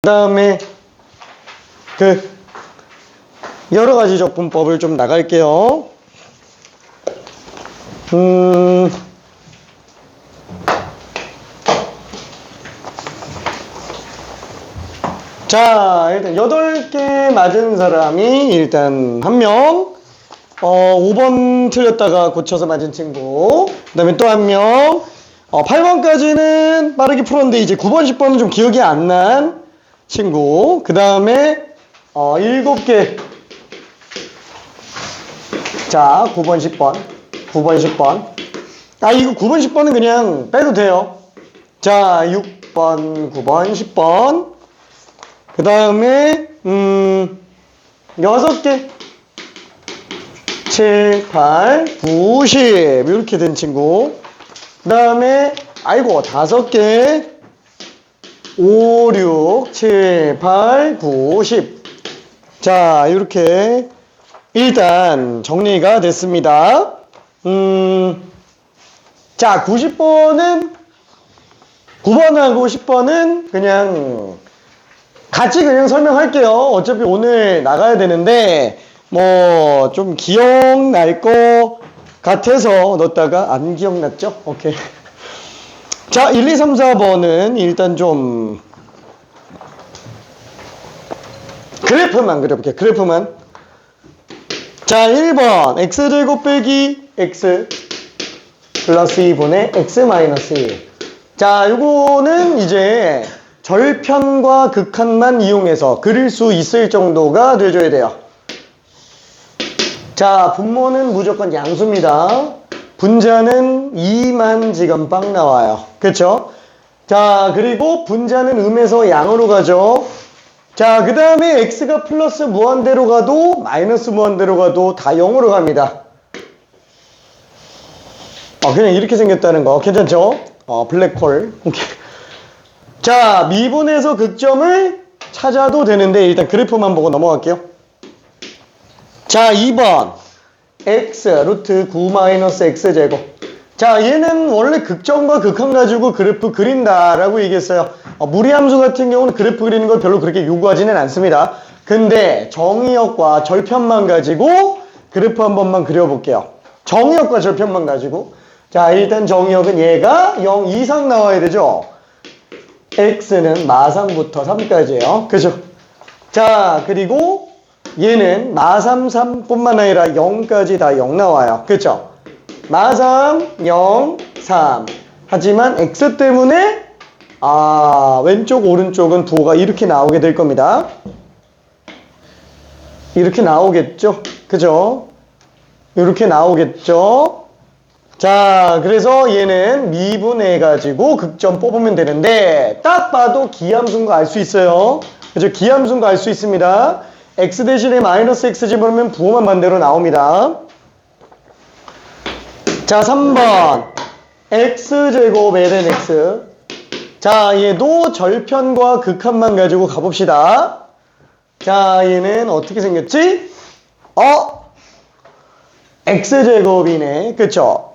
다음에 여러 가지 적분법을 좀 나갈게요. 자, 일단 8개 맞은 사람이 일단 1명, 5번 틀렸다가 고쳐서 맞은 친구, 그 다음에 또 1명, 8번까지는 빠르게 풀었는데 이제 9번, 10번은 좀 기억이 안 난 친구, 그 다음에 7개. 자, 9번, 10번, 9번, 10번. 이거 9번, 10번은 그냥 빼도 돼요. 자, 6번, 9번, 10번. 그 다음에 6개. 7, 8, 9, 10 이렇게 된 친구. 그 다음에 5개. 5, 6, 7, 8, 9, 10. 자, 이렇게 일단 정리가 됐습니다. 자, 90번은 9번하고 10번은 그냥 같이 그냥 설명할게요. 어차피 오늘 나가야 되는데 뭐 좀 기억날 것 같아서 넣었다가 안 기억났죠? 오케이. 자, 1, 2, 3, 4번은 일단 좀 그래프만 그려볼게요. 그래프만. 자, 1번 x제곱 빼기 x 플러스 2분의 x 마이너스 2. 자, 요거는 이제 절편과 극한만 이용해서 그릴 수 있을 정도가 돼줘야 돼요. 자, 분모는 무조건 양수입니다. 분자는 2만 지금 빵 나와요. 그쵸? 자, 그리고 분자는 음에서 양으로 가죠. 자, 그 다음에 x가 플러스 무한대로 가도 마이너스 무한대로 가도 다 0으로 갑니다. 그냥 이렇게 생겼다는 거 괜찮죠? 블랙홀. 오케이. 자, 미분에서 극점을 찾아도 되는데 일단 그래프만 보고 넘어갈게요. 자, 2번 x 루트 9 마이너스 x제곱. 자, 얘는 원래 극점과 극한 가지고 그래프 그린다라고 얘기했어요. 무리함수 같은 경우는 그래프 그리는 걸 별로 그렇게 요구하지는 않습니다. 근데 정의역과 절편만 가지고 그래프 한 번만 그려볼게요. 정의역과 절편만 가지고. 자, 일단 정의역은 얘가 0 이상 나와야 되죠. x는 마상부터 3까지예요. 그죠? 자, 그리고 얘는 마삼 3뿐만 아니라 0까지 다 0 나와요. 그쵸? 마3 0 3. 하지만 x 때문에 왼쪽 오른쪽은 부호가 이렇게 나오게 될 겁니다. 이렇게 나오겠죠? 그죠? 이렇게 나오겠죠? 자, 그래서 얘는 미분해가지고 극점 뽑으면 되는데 딱 봐도 기함수인 거 알 수 있어요. 그죠? 기함수인 거 알 수 있습니다. x 대신에 마이너스 x 집어넣으면 부호만 반대로 나옵니다. 자, 3번 x제곱 ln x. 자, 얘도 절편과 극한만 가지고 가봅시다. 자, 얘는 어떻게 생겼지? x제곱이네. 그쵸?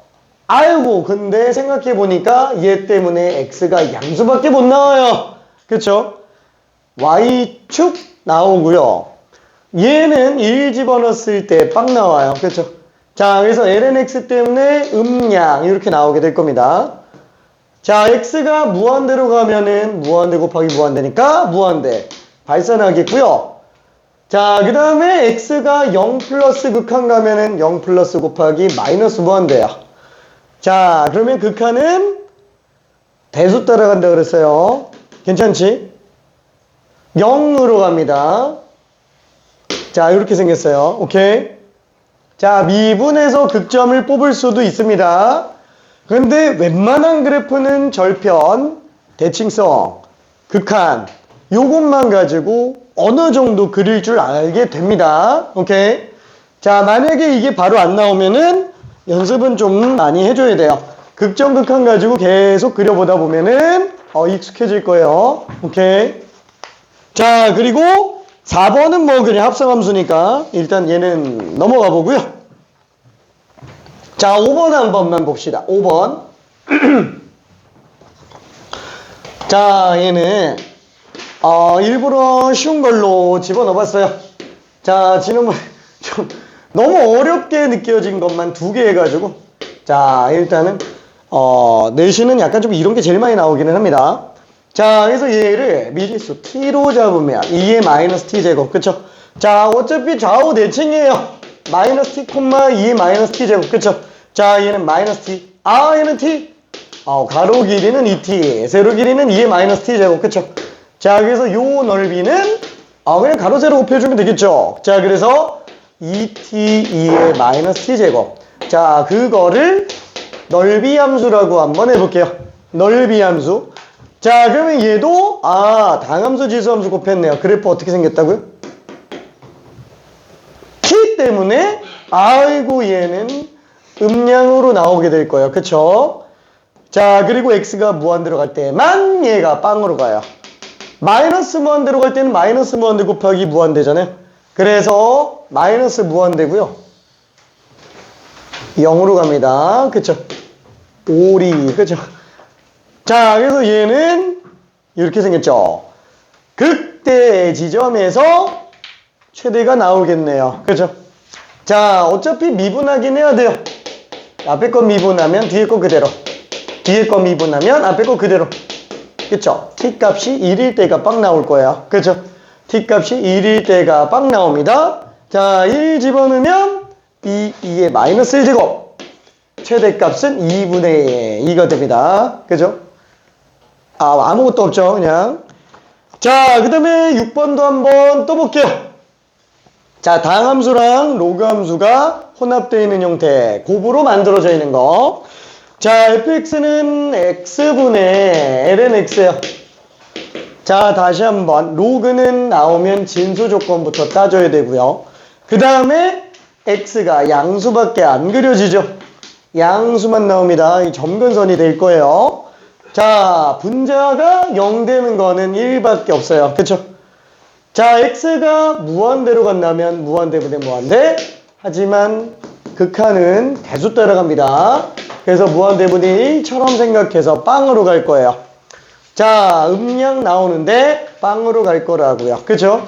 아이고, 근데 생각해보니까 얘 때문에 x가 양수밖에 못 나와요. 그쵸? y축 나오고요. 얘는 1 집어넣었을 때 빵 나와요. 그쵸? 자, 그래서 ln x 때문에 음양 이렇게 나오게 될 겁니다. 자, x가 무한대로 가면은 무한대 곱하기 무한대니까 무한대 발산하겠고요. 자, 그 다음에 x가 0 플러스 극한 가면은 0 플러스 곱하기 마이너스 무한대야. 자, 그러면 극한은 대수 따라간다 그랬어요. 괜찮지? 0으로 갑니다. 자, 이렇게 생겼어요. 오케이. 자, 미분해서 극점을 뽑을 수도 있습니다. 근데 웬만한 그래프는 절편, 대칭성, 극한 요것만 가지고 어느 정도 그릴 줄 알게 됩니다. 오케이. 자, 만약에 이게 바로 안 나오면은 연습은 좀 많이 해줘야 돼요. 극점, 극한 가지고 계속 그려보다 보면은 익숙해질 거예요. 오케이. 자, 그리고 4번은 뭐 그냥 합성함수니까 일단 얘는 넘어가 보고요. 자, 5번 한 번만 봅시다. 5번. 자, 얘는 일부러 쉬운 걸로 집어넣어봤어요. 자, 지난번에 좀 너무 어렵게 느껴진 것만 2개 해가지고. 자, 일단은, 내신은 약간 좀 이런 게 제일 많이 나오기는 합니다. 자, 그래서 얘를 미지수 t로 잡으면 2의 마이너스 t 제곱. 그쵸? 자, 어차피 좌우 대칭이에요. 마이너스 t, 2의 마이너스 t 제곱. 그쵸? 자, 얘는 마이너스 t. 얘는 t. 가로 길이는 2t. 세로 길이는 2의 마이너스 t 제곱. 그쵸? 자, 그래서 요 넓이는, 그냥 가로 세로 곱해주면 되겠죠? 자, 그래서 2t 2의 마이너스 t 제곱. 자, 그거를 넓이 함수라고 한번 해볼게요. 넓이 함수. 자, 그러면 얘도 당함수 지수함수 곱했네요. 그래프 어떻게 생겼다고요? t 때문에 아이고 얘는 음량으로 나오게 될 거예요. 그쵸? 자, 그리고 x가 무한대로 갈 때만 얘가 빵으로 가요. 마이너스 무한대로 갈 때는 마이너스 무한대 곱하기 무한대잖아요. 그래서 마이너스 무한대고요. 0으로 갑니다. 그쵸? 오리. 그쵸? 자, 그래서 얘는 이렇게 생겼죠. 극대 지점에서 최대가 나오겠네요. 그죠? 자, 어차피 미분하긴 해야 돼요. 앞에 거 미분하면 뒤에 거 그대로. 뒤에 거 미분하면 앞에 거 그대로. 그쵸? t 값이 1일 때가 빡 나올 거예요. 그죠? t 값이 1일 때가 빡 나옵니다. 자, 1 집어넣으면 2의 마이너스 1제곱. 최대값은 2분의 2가 됩니다. 그죠? 아무것도 없죠, 그냥. 자, 그 다음에 6번도 한번 또 볼게요. 자, 당함수랑 로그함수가 혼합되어 있는 형태. 곱으로 만들어져 있는 거. 자, fx는 x분의 ln x예요. 자, 다시 한번. 로그는 나오면 진수 조건부터 따져야 되고요. 그 다음에 x가 양수밖에 안 그려지죠. 양수만 나옵니다. 이 점근선이 될 거예요. 자, 분자가 0 되는 거는 1밖에 없어요. 그쵸? 자, x가 무한대로 간다면 무한대분의 무한대. 하지만 극한은 대수 따라갑니다. 그래서 무한대분의 1처럼 생각해서 빵으로 갈 거예요. 자, 음량 나오는데 빵으로 갈 거라고요. 그쵸?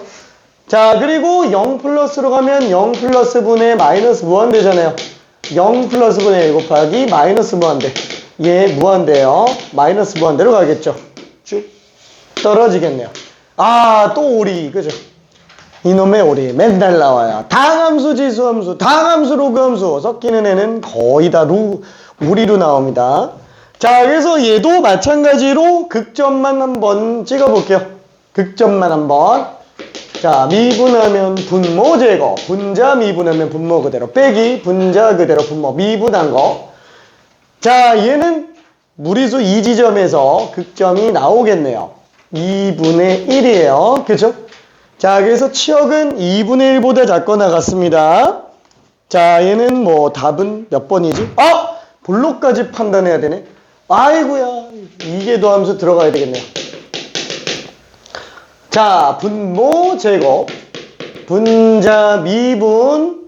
자, 그리고 0 플러스로 가면 0 플러스 분의 마이너스 무한대잖아요. 0 플러스 분의 1 곱하기 마이너스 무한대. 얘 무한대요. 마이너스 무한대로 가겠죠. 쭉 떨어지겠네요. 또 오리. 그죠? 이놈의 오리. 맨날 나와요. 당함수, 지수함수, 당함수, 로그함수. 섞이는 애는 거의 다 오리로 나옵니다. 자, 그래서 얘도 마찬가지로 극점만 한번 찍어볼게요. 극점만 한번. 자, 미분하면 분모 제거. 분자 미분하면 분모 그대로. 빼기 분자 그대로 분모. 미분한 거. 자, 얘는 무리수 2지점에서 극점이 나오겠네요. 2분의 1이에요. 그죠? 자, 그래서 치역은 2분의 1보다 작거나 같습니다. 자, 얘는 뭐 답은 몇 번이지? 볼록까지 판단해야 되네. 아이고야, 이게 더함수 들어가야 되겠네요. 자, 분모 제곱, 분자 미분,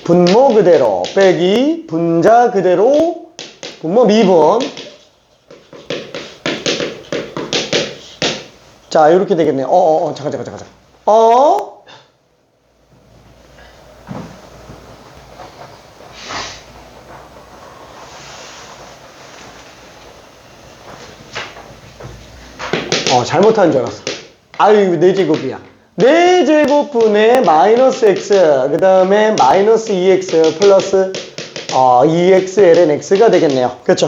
분모 그대로, 빼기, 분자 그대로, 분모 미분. 자, 이렇게 되겠네요. 잠깐. 잘못한 줄 알았어. 아유, 4제곱이야. 4제곱분의 마이너스 x, 그 다음에 마이너스 2x 플러스 2x ln x가 되겠네요. 그쵸?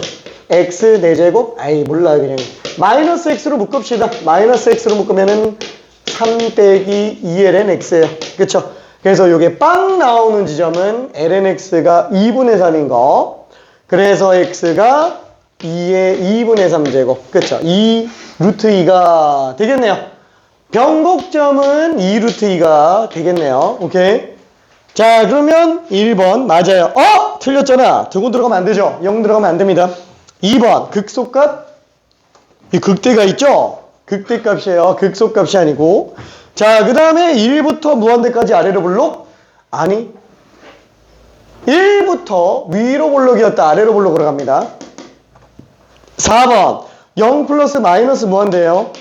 x 4제곱? 몰라, 그냥. 마이너스 x로 묶읍시다. 마이너스 x로 묶으면은 3 빼기 2ln x예요. 그쵸? 그래서 요게 빵 나오는 지점은 ln x가 2분의 3인 거. 그래서 x가 2의 2분의 3제곱. 그쵸? 2 루트 2가 되겠네요. 변곡점은 2 루트 2가 되겠네요. 오케이. 자, 그러면 1번 맞아요. 틀렸잖아. 두고 들어가면 안 되죠. 0 들어가면 안 됩니다. 2번 극소값. 이 극대가 있죠? 극대값이에요. 극소값이 아니고. 자, 그 다음에 1부터 무한대까지 아래로 볼록? 아니, 1부터 위로 볼록이었다 아래로 볼록으로 갑니다. 4번 0 플러스 마이너스 무한대예요.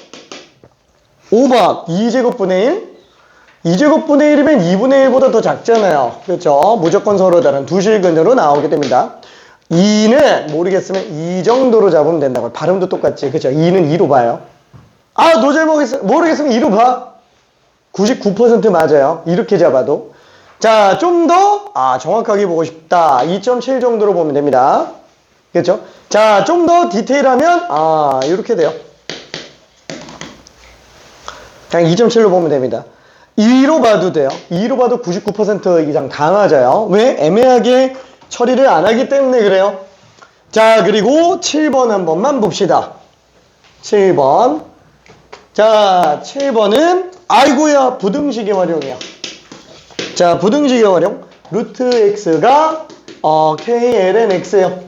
5번 2제곱분의 1. 2제곱분의 1이면 2분의 1보다 더 작잖아요. 그렇죠? 무조건 서로 다른 두 실근으로 나오게 됩니다. 2는 모르겠으면 이 정도로 잡으면 된다고. 발음도 똑같지. 그렇죠? 2는 2로 봐요. 아, 노잘 모르겠으면 2로 봐. 99% 맞아요. 이렇게 잡아도. 자, 좀 더 정확하게 보고 싶다. 2.7 정도로 보면 됩니다. 그렇죠? 자, 좀 더 디테일하면 이렇게 돼요. 그냥 2.7로 보면 됩니다. 2로 봐도 돼요. 2로 봐도 99% 이상 다 맞아요. 왜? 애매하게 처리를 안 하기 때문에 그래요. 자, 그리고 7번 한 번만 봅시다. 7번. 자, 7번은 아이고야 부등식의 활용이야. 자, 부등식의 활용. 루트 x가 kln x예요.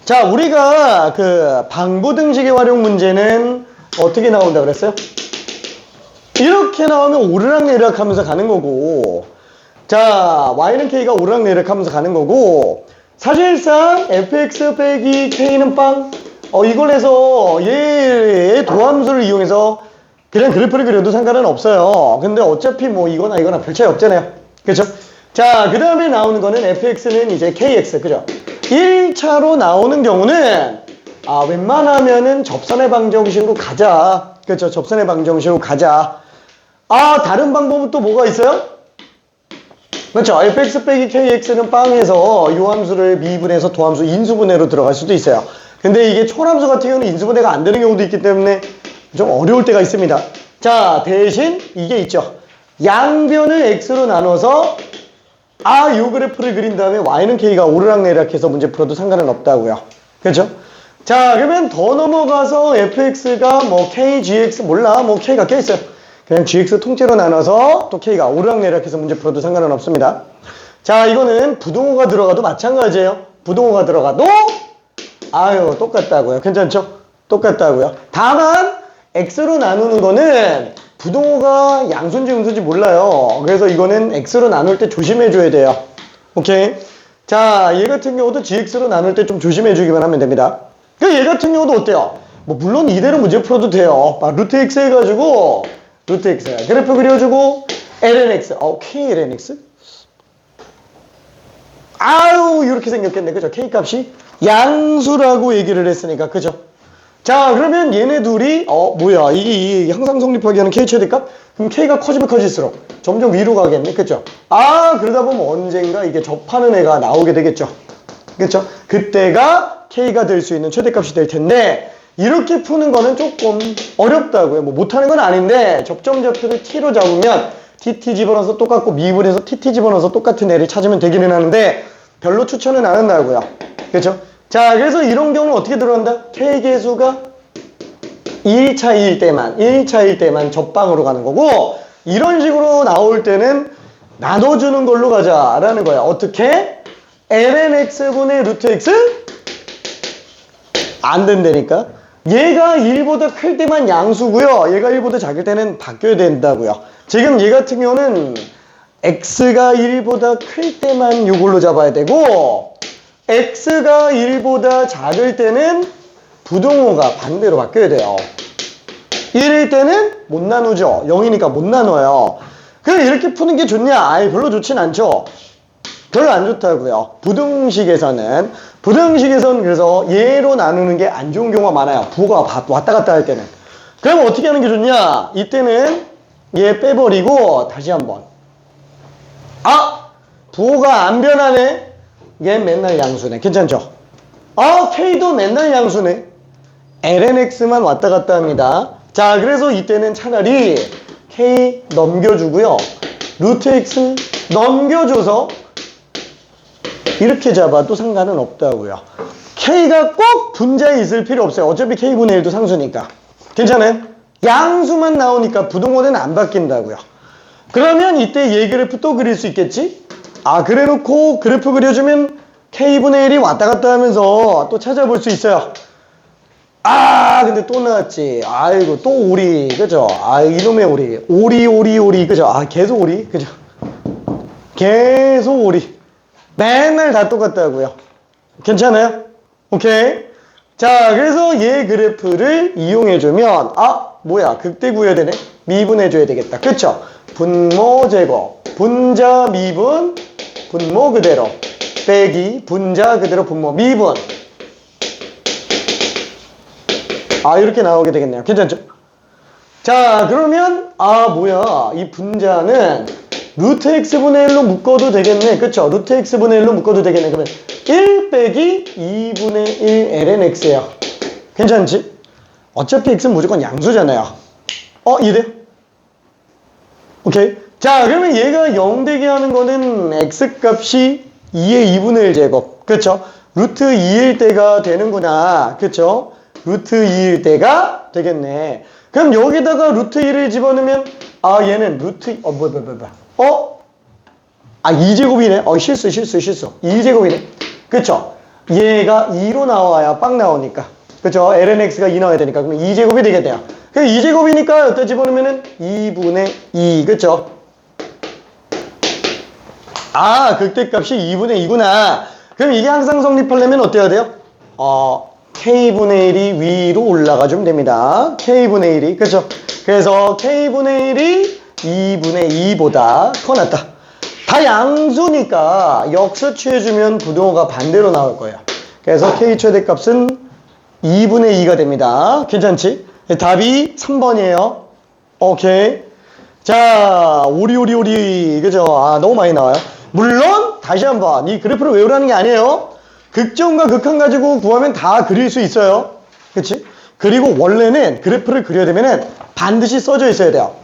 자, 우리가 그 방부등식의 활용 문제는 어떻게 나온다 그랬어요? 이렇게 나오면 오르락내리락 하면서 가는 거고, 자, y는 k가 오르락내리락 하면서 가는 거고, 사실상 fx 빼기 k는 빵. 이걸 해서 얘의 도함수를 이용해서 그냥 그래프를 그려도 상관은 없어요. 근데 어차피 뭐 이거나 이거나 별 차이 없잖아요. 그렇죠? 자, 그 다음에 나오는 거는 fx는 이제 kx, 그죠? 1차로 나오는 경우는 웬만하면은 접선의 방정식으로 가자. 그렇죠? 접선의 방정식으로 가자. 다른 방법은 또 뭐가 있어요? 그렇죠? fx 빼기 kx는 빵에서 이 함수를 미분해서 도함수 인수분해로 들어갈 수도 있어요. 근데 이게 초함수 같은 경우는 인수분해가 안 되는 경우도 있기 때문에 좀 어려울 때가 있습니다. 자, 대신 이게 있죠. 양변을 x로 나눠서 요 그래프를 그린 다음에 y는 k가 오르락내리락해서 문제 풀어도 상관은 없다고요. 그렇죠? 자, 그러면 더 넘어가서 fx가 뭐 k, gx 몰라. 뭐 k가 껴있어요. 그냥 gx 통째로 나눠서 또 k가 오르락내리락해서 문제 풀어도 상관은 없습니다. 자, 이거는 부동호가 들어가도 마찬가지예요. 부동호가 들어가도 똑같다고요. 괜찮죠? 똑같다고요. 다만 x로 나누는 거는 부동호가 양수인지 음수인지 몰라요. 그래서 이거는 x로 나눌 때 조심해 줘야 돼요. 오케이? 자, 얘 같은 경우도 gx로 나눌 때 좀 조심해 주기만 하면 됩니다. 얘 같은 경우도 어때요? 뭐 물론 이대로 문제 풀어도 돼요. 루트 x 해가지고 루트 x 그래프 그려주고 lnx klnx 이렇게 생겼겠네. 그죠? k 값이 양수라고 얘기를 했으니까. 그죠? 자, 그러면 얘네 둘이 뭐야 이게 항상 성립하게 하는 k 최대값? 그럼 k가 커지면 커질수록 점점 위로 가겠네. 그죠? 그러다 보면 언젠가 이게 접하는 애가 나오게 되겠죠. 그쵸? 그때가 k가 될 수 있는 최대값이 될 텐데, 이렇게 푸는 거는 조금 어렵다고요. 뭐 못하는 건 아닌데 접점좌표를 t로 잡으면 tt 집어넣어서 똑같고 미분해서 tt 집어넣어서 똑같은 애를 찾으면 되기는 하는데 별로 추천은 안 한다고요. 그렇죠? 자, 그래서 이런 경우는 어떻게 들어간다? K계수가 1차일 때만 접방으로 가는 거고, 이런 식으로 나올 때는 나눠주는 걸로 가자라는 거야. 어떻게? lnx분의 루트 x? 안 된다니까? 얘가 1보다 클 때만 양수고요. 얘가 1보다 작을 때는 바뀌어야 된다고요. 지금 얘 같은 경우는 x가 1보다 클 때만 이걸로 잡아야 되고, x가 1보다 작을 때는 부등호가 반대로 바뀌어야 돼요. 1일 때는 못 나누죠. 0이니까 못 나눠요. 그럼 이렇게 푸는 게 좋냐? 별로 좋진 않죠. 별로 안 좋다고요. 부등식에서는 그래서 얘로 나누는 게 안 좋은 경우가 많아요. 부호가 왔다 갔다 할 때는. 그럼 어떻게 하는 게 좋냐? 이때는 얘 빼버리고 다시 한번. 부호가 안 변하네. 얘 맨날 양수네. 괜찮죠? k도 맨날 양수네. lnx만 왔다 갔다 합니다. 자, 그래서 이때는 차라리 k 넘겨주고요. 루트 x 넘겨줘서 이렇게 잡아도 상관은 없다고요. k가 꼭 분자에 있을 필요 없어요. 어차피 k분의 1도 상수니까. 괜찮아요? 양수만 나오니까 부등호는 안 바뀐다고요. 그러면 이때 얘 그래프 또 그릴 수 있겠지? 그래놓고 그래프 그려주면 k분의 1이 왔다 갔다 하면서 또 찾아볼 수 있어요. 근데 또 나왔지. 아이고, 또 오리. 그죠? 이놈의 오리. 그죠? 계속 오리. 그죠? 계속 오리. 맨날 다 똑같다고요. 괜찮아요? 오케이. 자, 그래서 얘 그래프를 이용해주면 뭐야? 극대 구해야 되네? 미분해줘야 되겠다. 그쵸? 분모 제곱. 분자 미분. 분모 그대로. 빼기. 분자 그대로 분모 미분. 아, 이렇게 나오게 되겠네요. 괜찮죠? 자, 그러면, 아, 뭐야. 이 분자는 루트 x분의 1로 묶어도 되겠네. 그쵸? 루트 x분의 1로 묶어도 되겠네. 그러면 1 빼기 2분의 1 ln x예요. 괜찮지? 어차피 x는 무조건 양수잖아요. 이해돼요? 오케이. 자, 그러면 얘가 0 되게 하는 거는 x 값이 2의 2분의 1 제곱. 그쵸? 루트 2일 때가 되는구나. 그쵸? 루트 2일 때가 되겠네. 그럼 여기다가 루트 1을 집어넣으면, 아, 얘는 루트, 2제곱이네. 실수. 2제곱이네. 그쵸? 얘가 2로 나와야 빵 나오니까. 그쵸? ln x가 2 나와야 되니까. 그럼 2제곱이 되겠네요. 그럼 2제곱이니까 여기다 집어넣으면은 2분의 2. 그쵸? 아, 극대값이 2분의 2구나. 그럼 이게 항상 성립하려면 어때야 돼요? K분의 1이 위로 올라가주면 됩니다. K분의 1이. 그쵸? 그래서 K분의 1이 2분의 2보다 커 낫다. 다 양수니까 역수 취해주면 부등호가 반대로 나올 거예요. 그래서 K 최대값은 2분의 2가 됩니다. 괜찮지? 답이 3번이에요. 오케이. 자, 오리. 그죠? 아, 너무 많이 나와요. 물론, 다시 한번, 이 그래프를 외우라는 게 아니에요. 극점과 극한 가지고 구하면 다 그릴 수 있어요. 그치? 그리고 원래는 그래프를 그려야 되면은 반드시 써져 있어야 돼요.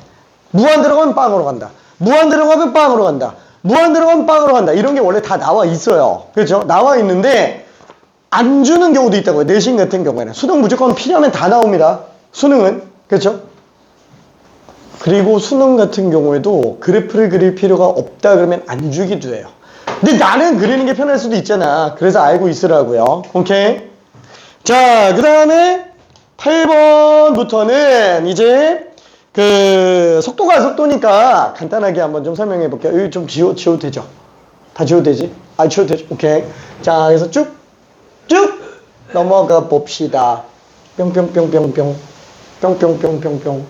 무한 들어가면 빵으로 간다. 무한 들어가면 빵으로 간다. 무한 들어가면 빵으로 간다. 이런 게 원래 다 나와 있어요. 그렇죠? 나와 있는데 안 주는 경우도 있다고요. 내신 같은 경우에는. 수능 무조건 필요하면 다 나옵니다. 수능은. 그렇죠? 그리고 수능 같은 경우에도 그래프를 그릴 필요가 없다 그러면 안 주기도 해요. 근데 나는 그리는 게 편할 수도 있잖아. 그래서 알고 있으라고요. 오케이? 자, 그 다음에 8번부터는 이제 속도가 속도니까 간단하게 한번 좀 설명해 볼게요. 여기 좀 지워도 되죠? 다 지워도 되지? 지워도 되죠? 오케이. 자, 그래서 쭉 넘어가 봅시다. 뿅뿅뿅뿅뿅. 뿅뿅뿅뿅뿅.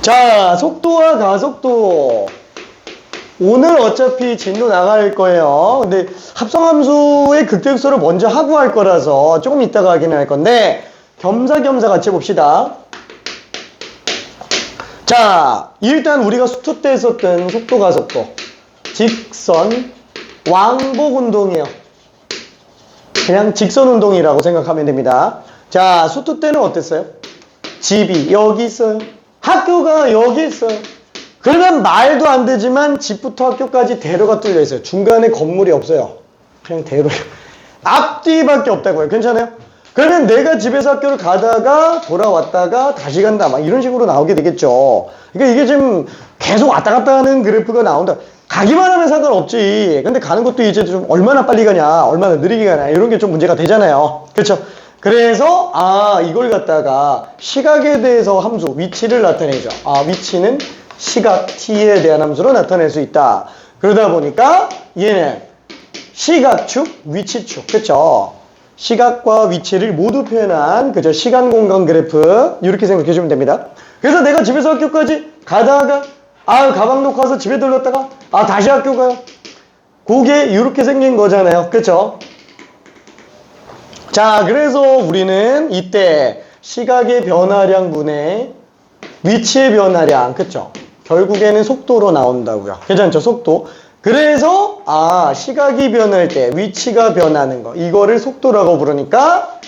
자, 속도와 가속도. 오늘 어차피 진도 나갈 거예요. 근데 합성함수의 극대극소를 먼저 하고 할 거라서 조금 이따가 하긴 할 건데 겸사겸사 같이 해봅시다. 자, 일단 우리가 수투 때 썼던 속도 가속도. 직선 왕복 운동이에요. 그냥 직선 운동이라고 생각하면 됩니다. 자, 수투 때는 어땠어요? 집이 여기 있어요. 학교가 여기 있어요. 그러면 말도 안 되지만 집부터 학교까지 대로가 뚫려 있어요. 중간에 건물이 없어요. 그냥 대로. 앞뒤밖에 없다고요. 괜찮아요? 그러면 내가 집에서 학교를 가다가 돌아왔다가 다시 간다. 막 이런 식으로 나오게 되겠죠. 그러니까 이게 지금 계속 왔다 갔다 하는 그래프가 나온다. 가기만 하면 상관없지. 근데 가는 것도 이제 좀 얼마나 빨리 가냐, 얼마나 느리게 가냐, 이런 게 좀 문제가 되잖아요. 그렇죠? 그래서 이걸 갖다가 시각에 대해서 함수, 위치를 나타내죠. 위치는 시각 t에 대한 함수로 나타낼 수 있다. 그러다 보니까 얘는 시각축, 위치축. 그쵸? 시각과 위치를 모두 표현한 그죠? 시간 공간 그래프 이렇게 생각해 주면 됩니다. 그래서 내가 집에서 학교까지 가다가 가방 놓고 와서 집에 들렀다가 다시 학교 가요. 그게 이렇게 생긴 거잖아요. 그쵸? 자, 그래서 우리는 이때 시각의 변화량 분의 위치의 변화량, 그쵸? 결국에는 속도로 나온다고요. 괜찮죠? 속도. 그래서 시각이 변할 때 위치가 변하는 거, 이거를 속도라고 부르니까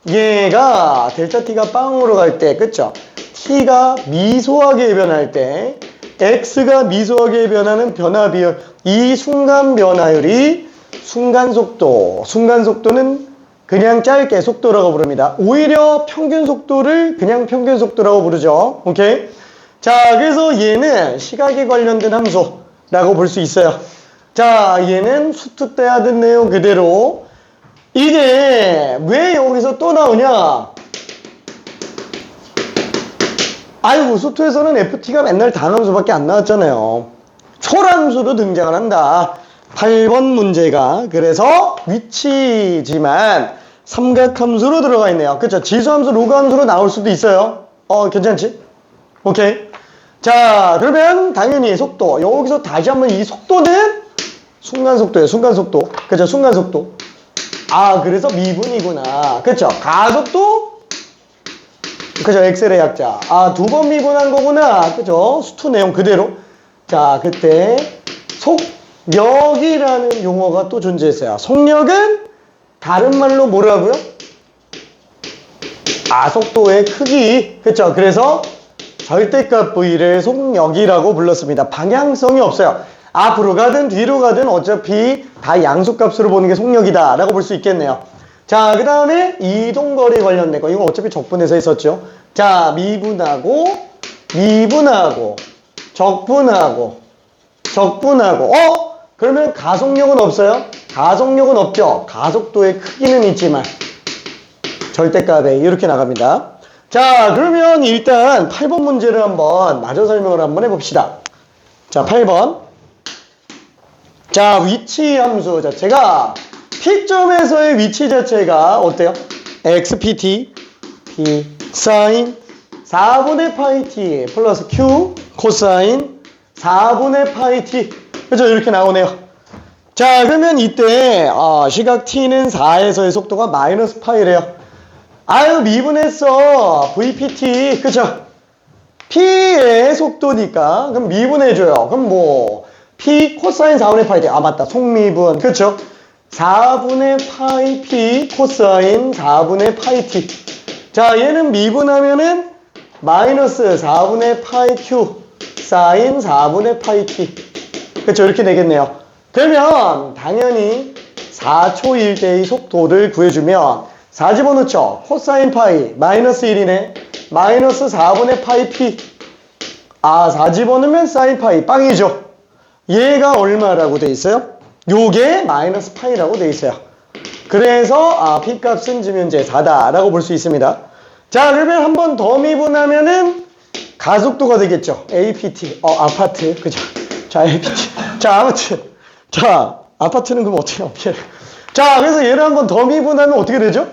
얘가 델타 t가 빵으로 갈 때, 그쵸? t가 미소하게 변할 때 x가 미소하게 변하는 변화 비율, 이 순간 변화율이 순간 속도. 순간 속도는 그냥 짧게 속도라고 부릅니다. 오히려 평균 속도를 그냥 평균 속도라고 부르죠. 오케이? 자, 그래서 얘는 시각에 관련된 함수라고 볼 수 있어요. 자, 얘는 수투 때 하던 내용 그대로. 이게 왜 여기서 또 나오냐? 수투에서는 ft가 맨날 단함수밖에 안 나왔잖아요. 초람수로 등장을 한다. 8번 문제가 그래서 위치지만 삼각함수로 들어가 있네요. 그쵸? 지수함수, 로그함수로 나올 수도 있어요. 괜찮지? 오케이. 자, 그러면 당연히 속도. 여기서 다시 한번 이 속도는 순간속도예요. 순간속도. 그쵸? 순간속도. 그래서 미분이구나. 그쵸? 가속도? 그죠? 엑셀의 약자. 두 번 미분한 거구나. 그죠? 수투 내용 그대로. 자, 그때 속력이라는 용어가 또 존재했어요. 속력은 다른 말로 뭐라고요? 속도의 크기. 그쵸? 그래서 절대값 V를 속력이라고 불렀습니다. 방향성이 없어요. 앞으로 가든 뒤로 가든 어차피 다 양수값으로 보는 게 속력이다 라고 볼 수 있겠네요. 자, 그 다음에 이동거리 관련된 거. 이건 어차피 적분에서 했었죠. 자, 미분하고 적분하고 그러면 가속력은 없어요? 가속력은 없죠. 가속도의 크기는 있지만 절대값에 이렇게 나갑니다. 자, 그러면 일단 8번 문제를 한번 마저 설명을 한번 해봅시다. 자, 8번. 자, 위치 함수 자체가 P점에서의 위치 자체가 어때요? xpt p sin 4분의 파이 t 플러스 q 코사인 4분의 파이 t. 그죠? 이렇게 나오네요. 자, 그러면 이때 시각 t는 4에서의 속도가 마이너스 파이래요. 미분했어. vpt. 그죠? p의 속도니까 그럼 미분해줘요. 그럼 뭐 p 코사인 4분의 파이 t. 맞다. 속미분. 그쵸? 4분의 파이 p 코사인 4분의 파이 t. 자, 얘는 미분하면은 마이너스 4분의 파이 q 사인 4분의 파이 t. 그쵸? 이렇게 되겠네요. 그러면 당연히 4초일 때의 속도를 구해주면 4 집어넣죠. 코사인 파이 마이너스 1이네. 마이너스 4분의 파이 p. 4 집어넣으면 사인 파이 빵이죠. 얘가 얼마라고 돼 있어요? 요게 마이너스 파이라고 돼 있어요. 그래서 p 값은 지금 현재 4다라고 볼 수 있습니다. 자, 그러면 한 번 더 미분하면은 가속도가 되겠죠. apt. 아파트. 그죠? 자, apt. 자, 아무튼. 자, 아파트는 그럼 어떻게 해요? 자, 그래서 얘를 한 번 더 미분하면 어떻게 되죠?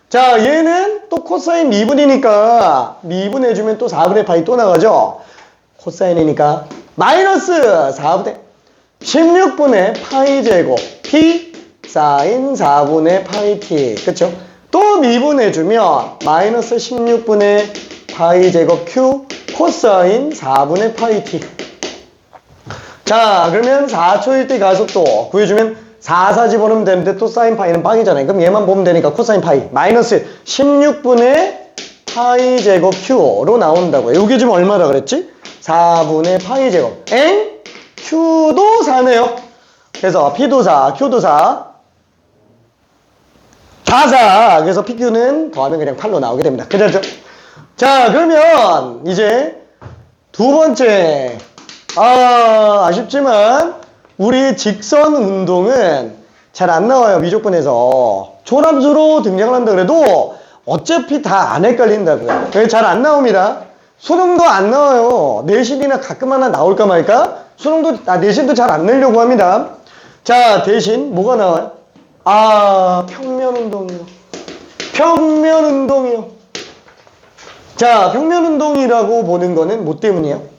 자, 얘는 또 코사인 미분이니까 미분해주면 또 4분의 파이 또 나가죠? 코사인이니까 마이너스 4분의 16분의 파이 제곱 p 사인 4분의 파이 t. 그쵸? 또 미분해주면 마이너스 16분의 파이 제곱 q 코사인 4분의 파이 t. 자, 그러면 4초일 때 가속도 구해주면 4 집어넣으면 되는데 또 사인 파이는 빵이잖아요. 그럼 얘만 보면 되니까 코사인 파이 마이너스 16분의 파이 제곱 q로 나온다고요. 이게 지금 얼마라 그랬지? 4분의 파이 제곱. q도 4네요. 그래서 p도 4, q도 4. 다 4. 그래서 pq는 더하면 그냥 8로 나오게 됩니다. 그죠? 자, 그러면 이제 두 번째. 아쉽지만 우리 직선 운동은 잘 안 나와요. 미적분에서. 초람수로 등장을 한다 그래도 어차피 다 안 헷갈린다고요. 잘 안 나옵니다. 수능도 안 나와요. 내신이나 가끔 하나 나올까 말까? 내신도 잘 안 내려고 합니다. 자, 대신 뭐가 나와요? 평면 운동이요. 평면 운동이요. 자, 평면 운동이라고 보는 거는 뭐 때문이에요?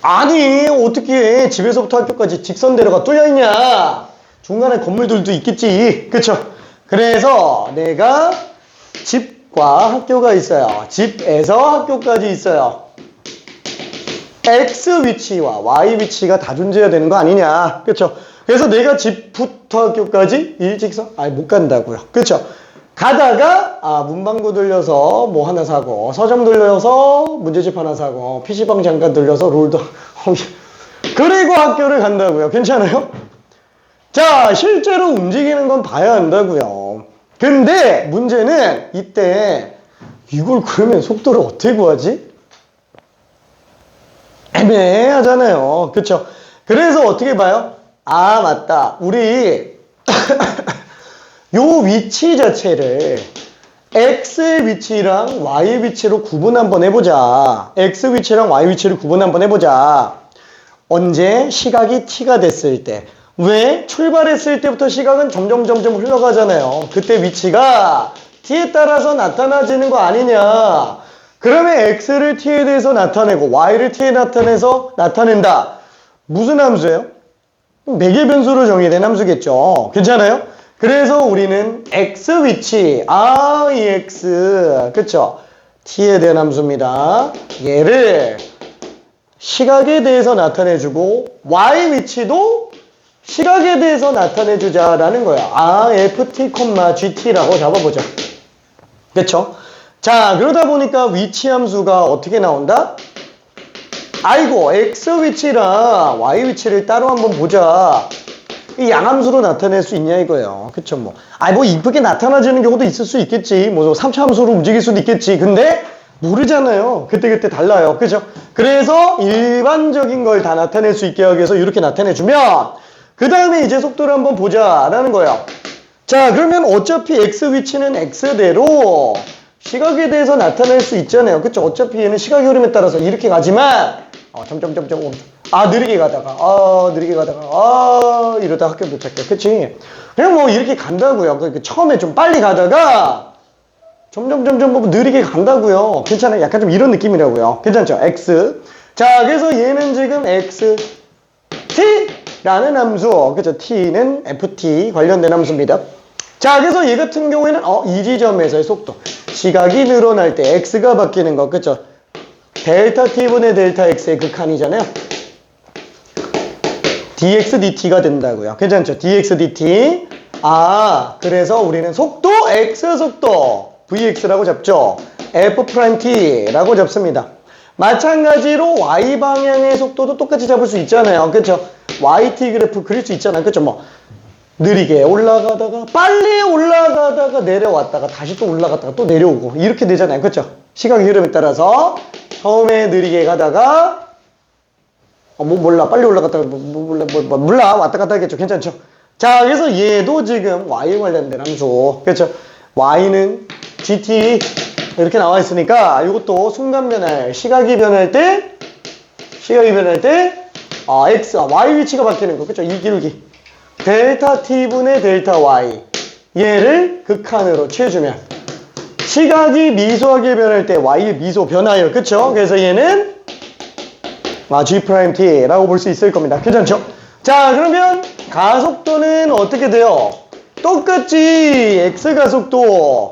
아니, 어떻게 집에서부터 학교까지 직선대로가 뚫려있냐? 중간에 건물들도 있겠지. 그쵸? 그래서 내가 집과 학교가 있어요. 집에서 학교까지 있어요. X 위치와 Y 위치가 다 존재해야 되는 거 아니냐. 그쵸? 그래서 내가 집부터 학교까지 일직선? 못 간다고요. 그쵸? 가다가 문방구 들려서 뭐 하나 사고, 서점 들려서 문제집 하나 사고, PC방 잠깐 들려서 롤도 그리고 학교를 간다고요. 괜찮아요? 자, 실제로 움직이는 건 봐야 한다고요. 근데 문제는 이때 이걸 그러면 속도를 어떻게 구하지? 애매하잖아요. 그쵸? 그래서 어떻게 봐요? 맞다. 우리 요 위치 자체를 X 위치랑 Y 위치로 구분 한번 해보자. X 위치랑 Y 위치를 구분 한번 해보자. 언제? 시각이 T가 됐을 때. 왜? 출발했을 때부터 시각은 점점 흘러가잖아요. 그때 위치가 t에 따라서 나타나지는 거 아니냐. 그러면 x를 t에 대해서 나타내고 y를 t에 나타내서 나타낸다. 무슨 함수예요? 매개 변수로 정의된 함수겠죠. 괜찮아요? 그래서 우리는 x 위치, 이 x, 그쵸? t에 대한 함수입니다. 얘를 시각에 대해서 나타내주고 y 위치도 시각에 대해서 나타내주자라는 거야. ft, gt라고 잡아보자. 그쵸? 자, 그러다 보니까 위치 함수가 어떻게 나온다? 아이고, x 위치랑 y 위치를 따로 한번 보자. 이 양함수로 나타낼 수 있냐 이거예요. 그쵸? 뭐 이쁘게 나타나지는 경우도 있을 수 있겠지. 뭐 3차 함수로 움직일 수도 있겠지. 근데 모르잖아요. 그때그때 달라요. 그죠? 그래서 일반적인 걸 다 나타낼 수 있게 하기 위해서 이렇게 나타내주면 그 다음에 이제 속도를 한번 보자라는 거예요. 자, 그러면 어차피 x 위치는 x대로 시각에 대해서 나타낼 수 있잖아요. 그쵸? 어차피 얘는 시각의 흐름에 따라서 이렇게 가지만 느리게 가다가 이러다 학교 도착해. 그치? 그냥 뭐 이렇게 간다고요. 그러니까 처음에 좀 빨리 가다가 점점 느리게 간다고요. 괜찮아요? 약간 좀 이런 느낌이라고요. 괜찮죠? x. 자, 그래서 얘는 지금 x t라는 함수. 그죠? t는 ft 관련된 함수입니다. 자, 그래서 얘 같은 경우에는 이 지점에서의 속도. 시각이 늘어날 때 x가 바뀌는 거. 그쵸? 델타 t분의 델타 x의 극한이잖아요. dx dt가 된다고요. 괜찮죠? dx dt. 그래서 우리는 속도 x 속도 vx라고 잡죠. f't라고 잡습니다. 마찬가지로 y 방향의 속도도 똑같이 잡을 수 있잖아요. 그쵸? yt 그래프 그릴 수 있잖아요. 그쵸? 뭐 느리게 올라가다가 빨리 올라가다가 내려왔다가 다시 또 올라갔다가 또 내려오고 이렇게 되잖아요. 그쵸? 시각의 흐름에 따라서 처음에 느리게 가다가 몰라 빨리 올라갔다가 몰라 왔다 갔다 하겠죠. 괜찮죠? 자, 그래서 얘도 지금 y 관련된 함수. 그렇죠? y는 gt 이렇게 나와 있으니까 이것도 순간 변할 시각이 변할 때 x y 위치가 바뀌는 거. 그렇죠? 이 기울기 델타 t분의 델타 y 얘를 극한으로 취해주면 시각이 미소하게 변할 때 y의 미소 변화예요. 그쵸? 그래서 얘는 G'T라고 볼 수 있을 겁니다. 괜찮죠? 자, 그러면 가속도는 어떻게 돼요? 똑같이 x 가속도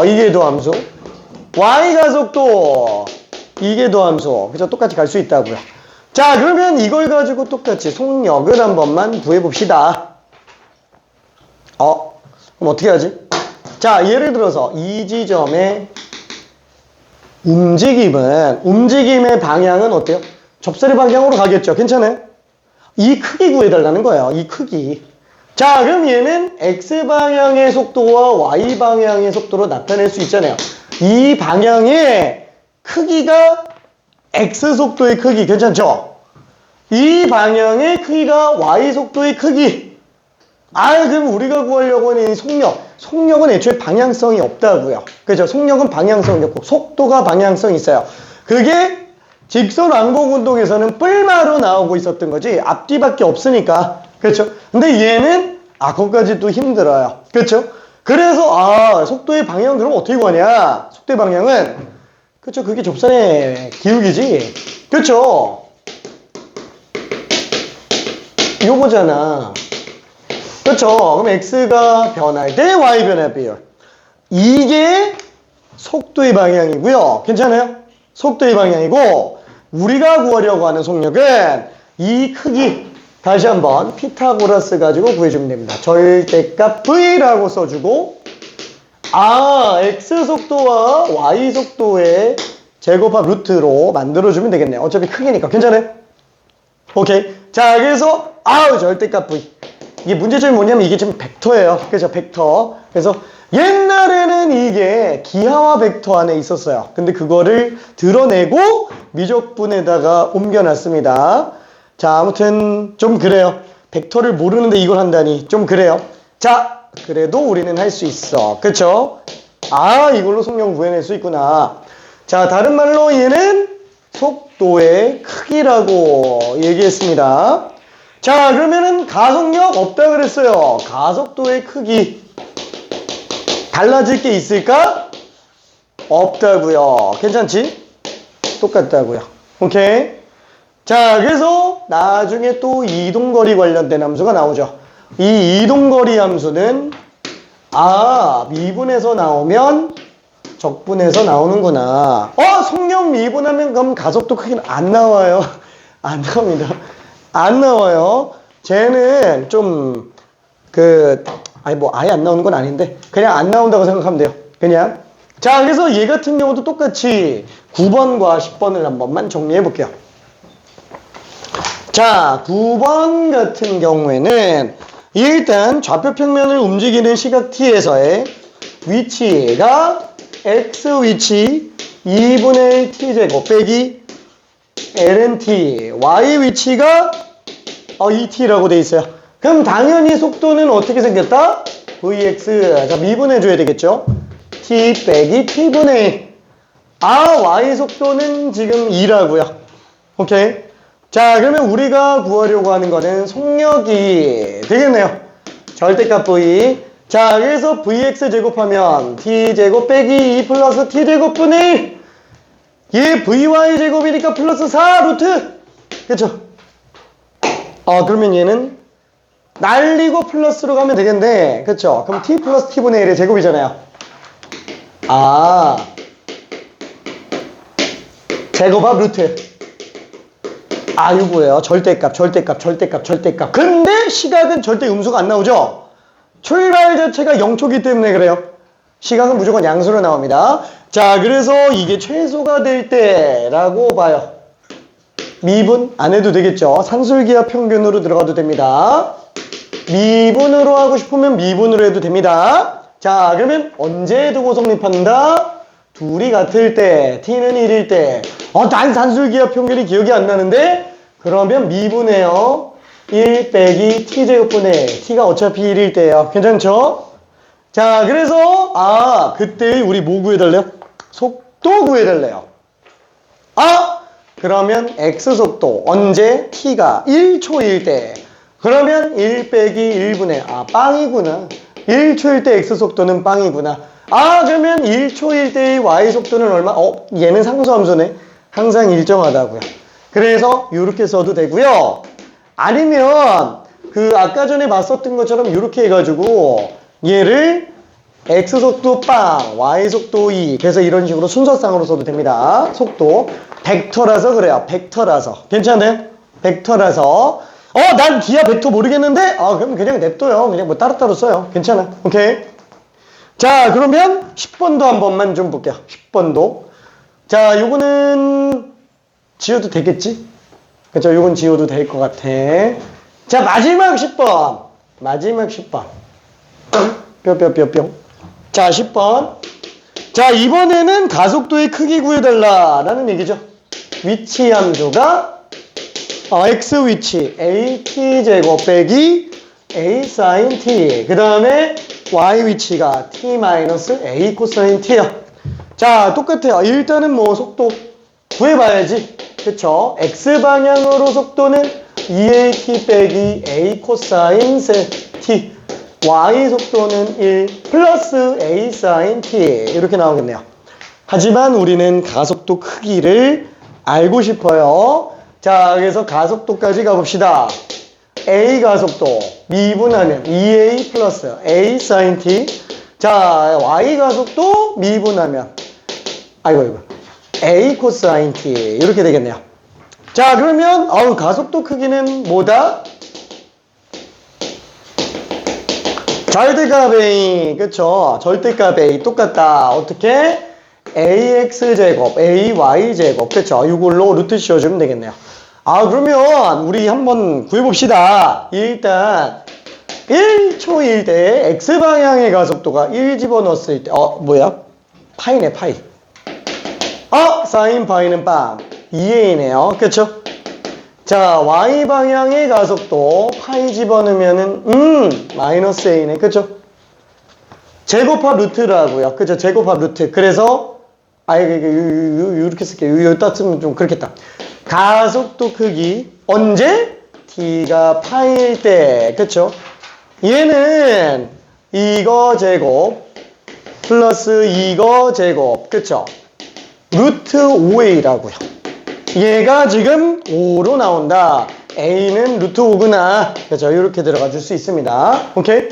이게 도함수 y 가속도 이게 도함수. 그죠? 똑같이 갈 수 있다고요. 자, 그러면 이걸 가지고 똑같이 속력을 한 번만 구해봅시다. 그럼 어떻게 하지? 자, 예를 들어서 이 지점의 움직임의 방향은 어때요? 접선의 방향으로 가겠죠. 괜찮아요? 이 크기 구해달라는 거예요. 이 크기. 자, 그럼 얘는 x방향의 속도와 y방향의 속도로 나타낼 수 있잖아요. 이 방향의 크기가 x속도의 크기. 괜찮죠? 이 방향의 크기가 y속도의 크기. 그럼 우리가 구하려고 하는 이 속력은 애초에 방향성이 없다고요. 그죠? 속력은 방향성이 없고 속도가 방향성이 있어요. 그게 직선 왕복 운동에서는 뿔마로 나오고 있었던 거지 앞뒤밖에 없으니까. 그렇죠? 근데 얘는 그것까지 또 힘들어요. 그렇죠? 그래서 속도의 방향 그럼 어떻게 구하냐? 속도의 방향은 그렇죠? 그게 접선의 기울기지. 그렇죠? 요거잖아. 그렇죠? 그럼 x가 변할 때 y 변할 비율. 이게 속도의 방향이고요. 괜찮아요? 속도의 방향이고 우리가 구하려고 하는 속력은 이 크기. 다시 한번 피타고라스 가지고 구해주면 됩니다. 절대값 v라고 써주고 x 속도와 y 속도의 제곱합 루트로 만들어주면 되겠네요. 어차피 크기니까. 괜찮아요? 오케이. 자, 그래서 절대값 v. 이게 문제점이 뭐냐면 이게 지금 벡터예요. 그죠? 벡터. 그래서 옛날에는 이게 기하와 벡터 안에 있었어요. 근데 그거를 드러내고 미적분에다가 옮겨놨습니다. 자, 아무튼 좀 그래요. 벡터를 모르는데 이걸 한다니 좀 그래요. 자, 그래도 우리는 할 수 있어. 그쵸? 이걸로 속력 구해낼 수 있구나. 자, 다른 말로 얘는 속도의 크기라고 얘기했습니다. 자, 그러면은 가속력 없다 그랬어요. 가속도의 크기 달라질 게 있을까? 없다고요. 괜찮지? 똑같다고요. 오케이. 자, 그래서 나중에 또 이동거리 관련된 함수가 나오죠. 이 이동거리 함수는 미분에서 나오면 적분에서 나오는구나. 속력 미분하면 그럼 가속도 크기는 안 나와요. 안 나옵니다. 안 나와요. 쟤는 좀 아예 안 나오는 건 아닌데 그냥 안 나온다고 생각하면 돼요. 그냥. 자, 그래서 얘 같은 경우도 똑같이 9번과 10번을 한 번만 정리해 볼게요. 자, 9번 같은 경우에는 일단 좌표 평면을 움직이는 시각 t에서의 위치가 x 위치 2분의 1 t제곱 빼기 ln t, y 위치가 2t라고 돼 있어요. 그럼 당연히 속도는 어떻게 생겼다? vx. 자, 미분해 줘야 되겠죠? t 빼기 t분의 1. y 속도는 지금 2라고요. 오케이. 자, 그러면 우리가 구하려고 하는 거는 속력이 되겠네요. 절대값 v. 자, 그래서 vx 제곱하면 t제곱 빼기 2 플러스 t제곱분의 1. 얘 vy 제곱이니까 플러스 4 루트. 그쵸? 그러면 얘는 날리고 플러스로 가면 되겠네. 그쵸? 그럼 t 플러스 t분의 1의 제곱이잖아요. 제곱합 루트. 이거예요. 절대값. 근데 시각은 절대 음수가 안 나오죠? 출발 자체가 0초기 때문에 그래요. 시각은 무조건 양수로 나옵니다. 자, 그래서 이게 최소가 될 때라고 봐요. 미분 안 해도 되겠죠? 산술기하 평균으로 들어가도 됩니다. 미분으로 하고 싶으면 미분으로 해도 됩니다. 자, 그러면 언제 두고 성립한다? 둘이 같을 때, t는 1일 때. 난 산술기하 평균이 기억이 안 나는데? 그러면 미분해요. 1 빼기 t제곱분의 t가 어차피 1일 때예요. 괜찮죠? 자, 그래서 그때 우리 뭐 구해달래요? 속도 구해달래요. 그러면 x속도 언제? t가 1초일 때. 그러면 1 빼기 1분의 빵이구나. 1초일 때 x속도는 빵이구나. 그러면 1초일 때의 y속도는 얼마? 얘는 상수함수네. 항상 일정하다고요. 그래서 이렇게 써도 되고요. 아니면 아까 전에 봤었던 것처럼 이렇게 해가지고 얘를 x속도 빵, y속도 2. 그래서 이런 식으로 순서상으로 써도 됩니다. 속도. 벡터라서 그래요. 벡터라서. 괜찮아요? 벡터라서. 난 기하 벡터 모르겠는데? 그럼 그냥 냅둬요. 그냥 뭐 따로따로 써요. 괜찮아. 오케이. 자, 그러면 10번도 한 번만 좀 볼게요. 10번도. 자, 요거는 지워도 되겠지? 그쵸? 요건 지워도 될 것 같아. 자, 마지막 10번. 마지막 10번. 뿅. 자, 10번. 자, 이번에는 가속도의 크기 구해달라라는 얘기죠. 위치 함수가 x 위치 at제곱 빼기 a sin t. 그 다음에 y 위치가 t-a 코사인 t요. 자, 똑같아요. 일단은 뭐 속도 구해봐야지. 그쵸? x방향으로 속도는 2at 빼기 a 코사인 t. y 속도는 1 플러스 a sin t. 이렇게 나오겠네요. 하지만 우리는 가속도 크기를 알고 싶어요. 자, 그래서 가속도까지 가봅시다. a 가속도 미분하면 2a 플러스 a sin t. 자, y 가속도 미분하면 a 코사인 t. 이렇게 되겠네요. 자, 그러면 가속도 크기는 뭐다? 절대값 a. 그쵸? 절대값 a 똑같다. 어떻게? ax제곱 ay제곱. 그쵸? 이걸로 루트 씌워주면 되겠네요. 그러면 우리 한번 구해봅시다. 일단 1초일 때 x방향의 가속도가 1 집어넣었을 때 파이네. 파이. 사인 파이는 빵 2a네요. 그쵸? 자, y방향의 가속도 파이 집어넣으면은 마이너스 a네. 그쵸? 제곱합 루트라고요. 그쵸? 제곱합 루트. 그래서 이렇게 쓸게요. 여기다 쓰면 좀 그렇겠다. 가속도 크기 언제? t가 파일 때, 그쵸? 얘는 이거 제곱 플러스 이거 제곱, 그쵸? 루트 5a라고요. 얘가 지금 5로 나온다. a는 루트 5구나. 그죠? 이렇게 들어가 줄 수 있습니다. 오케이?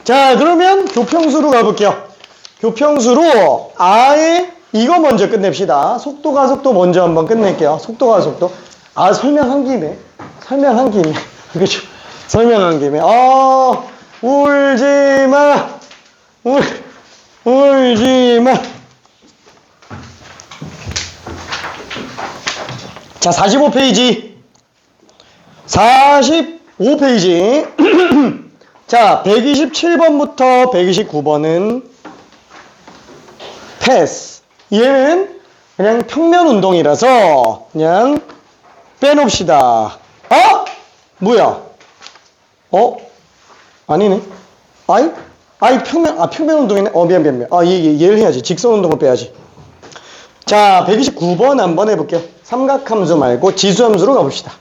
자, 그러면 교평수로 가볼게요. 교평수로 아예 이거 먼저 끝냅시다. 속도 가속도 먼저 한번 끝낼게요. 속도 가속도. 아, 설명한 김에. 그죠? 설명한 김에. 울지 마. 울지 마. 자, 45페이지. 45페이지. 자, 127번부터 129번은 패스. 얘는 그냥 평면 운동이라서 그냥 빼놓읍시다. 뭐야? 아니네. 평면 운동이네. 미안. 얘를 해야지. 직선 운동을 빼야지. 자, 129번 한번 해볼게요. 삼각함수 말고 지수함수로 가봅시다.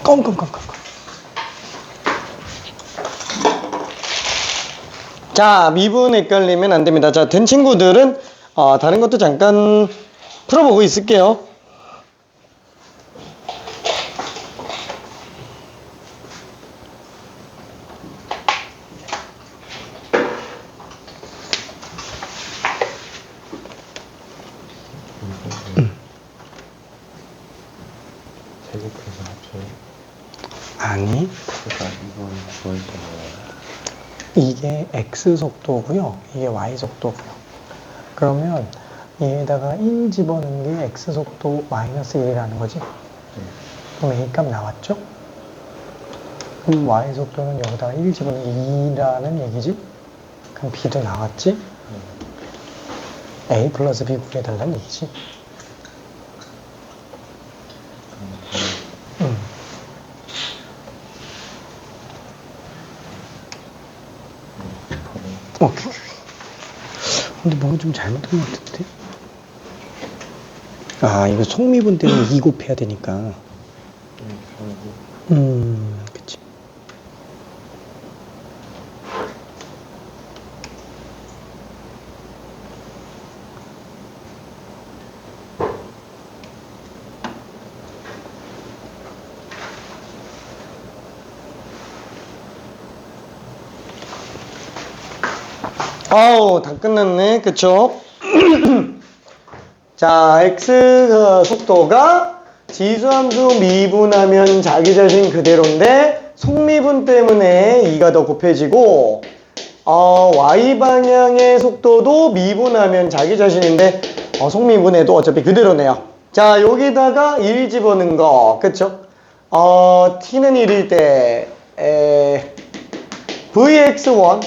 껌껌껌껌. 자, 미분 헷갈리면 안 됩니다. 자, 된 친구들은 다른 것도 잠깐 풀어보고 있을게요. 제곱해서 합쳐요? 아니, 그러니까 이건 보여주는 이게 x 속도고요. 이게 y 속도고요. 그러면 얘에다가 1 집어넣은 게 x 속도 마이너스 1이라는 거지. 그럼 a 값 나왔죠? 그럼 y 속도는 여기다가 1 집어넣으면 2라는 얘기지? 그럼 b도 나왔지? a 플러스 b 구해달라는 얘기지. 근데 뭔가 좀 잘못한 것 같은데? 이거 속미분 때문에 2 곱해야 되니까. 그치. 다 끝났네. 그쵸? 자, x 속도가 지수함수 미분하면 자기 자신 그대로인데 속미분 때문에 2가 더 곱해지고 y 방향의 속도도 미분하면 자기 자신인데 속미분해도 어차피 그대로네요. 자, 여기다가 1 집어넣은 거 그쵸? t는 1일 때 vx1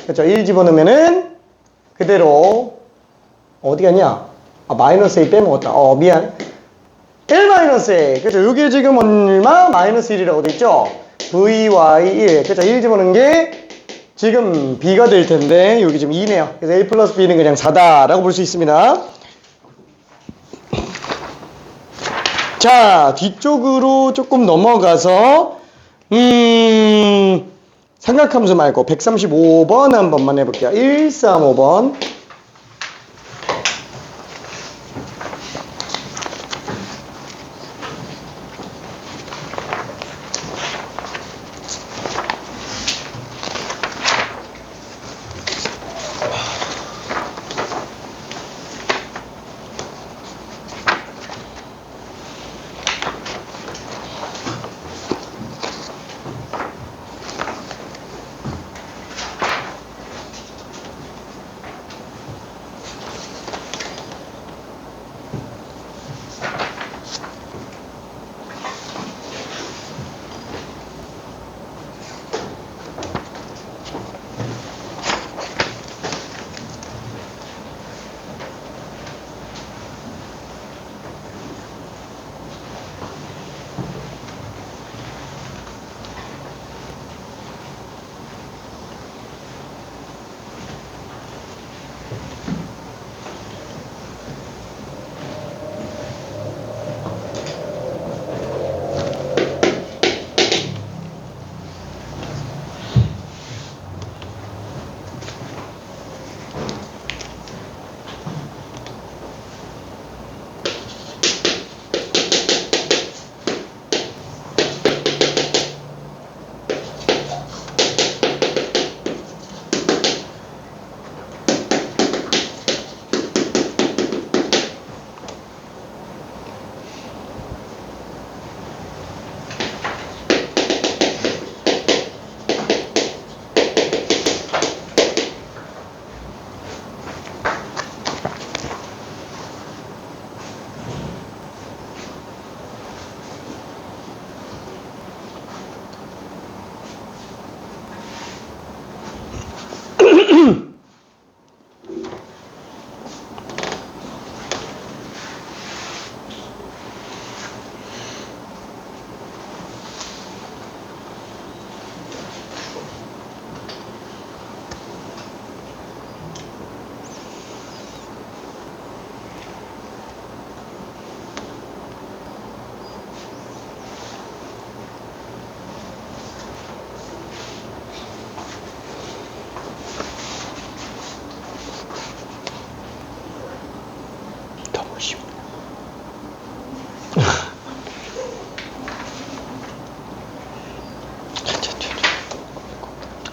그쵸? 1 집어넣으면은 그대로 어디 갔냐? 마이너스 1 빼먹었다. 미안. 1 마이너스 1. 그쵸? 여기 지금 얼마? 마이너스 1이라고 돼있죠? vy1. 그쵸? 1 집어넣은 게 지금 b가 될 텐데, 여기 지금 2네요. 그래서 a 플러스 b는 그냥 4다라고 볼 수 있습니다. 자, 뒤쪽으로 조금 넘어가서, 삼각함수 말고 135번 한 번만 해볼게요. 135번.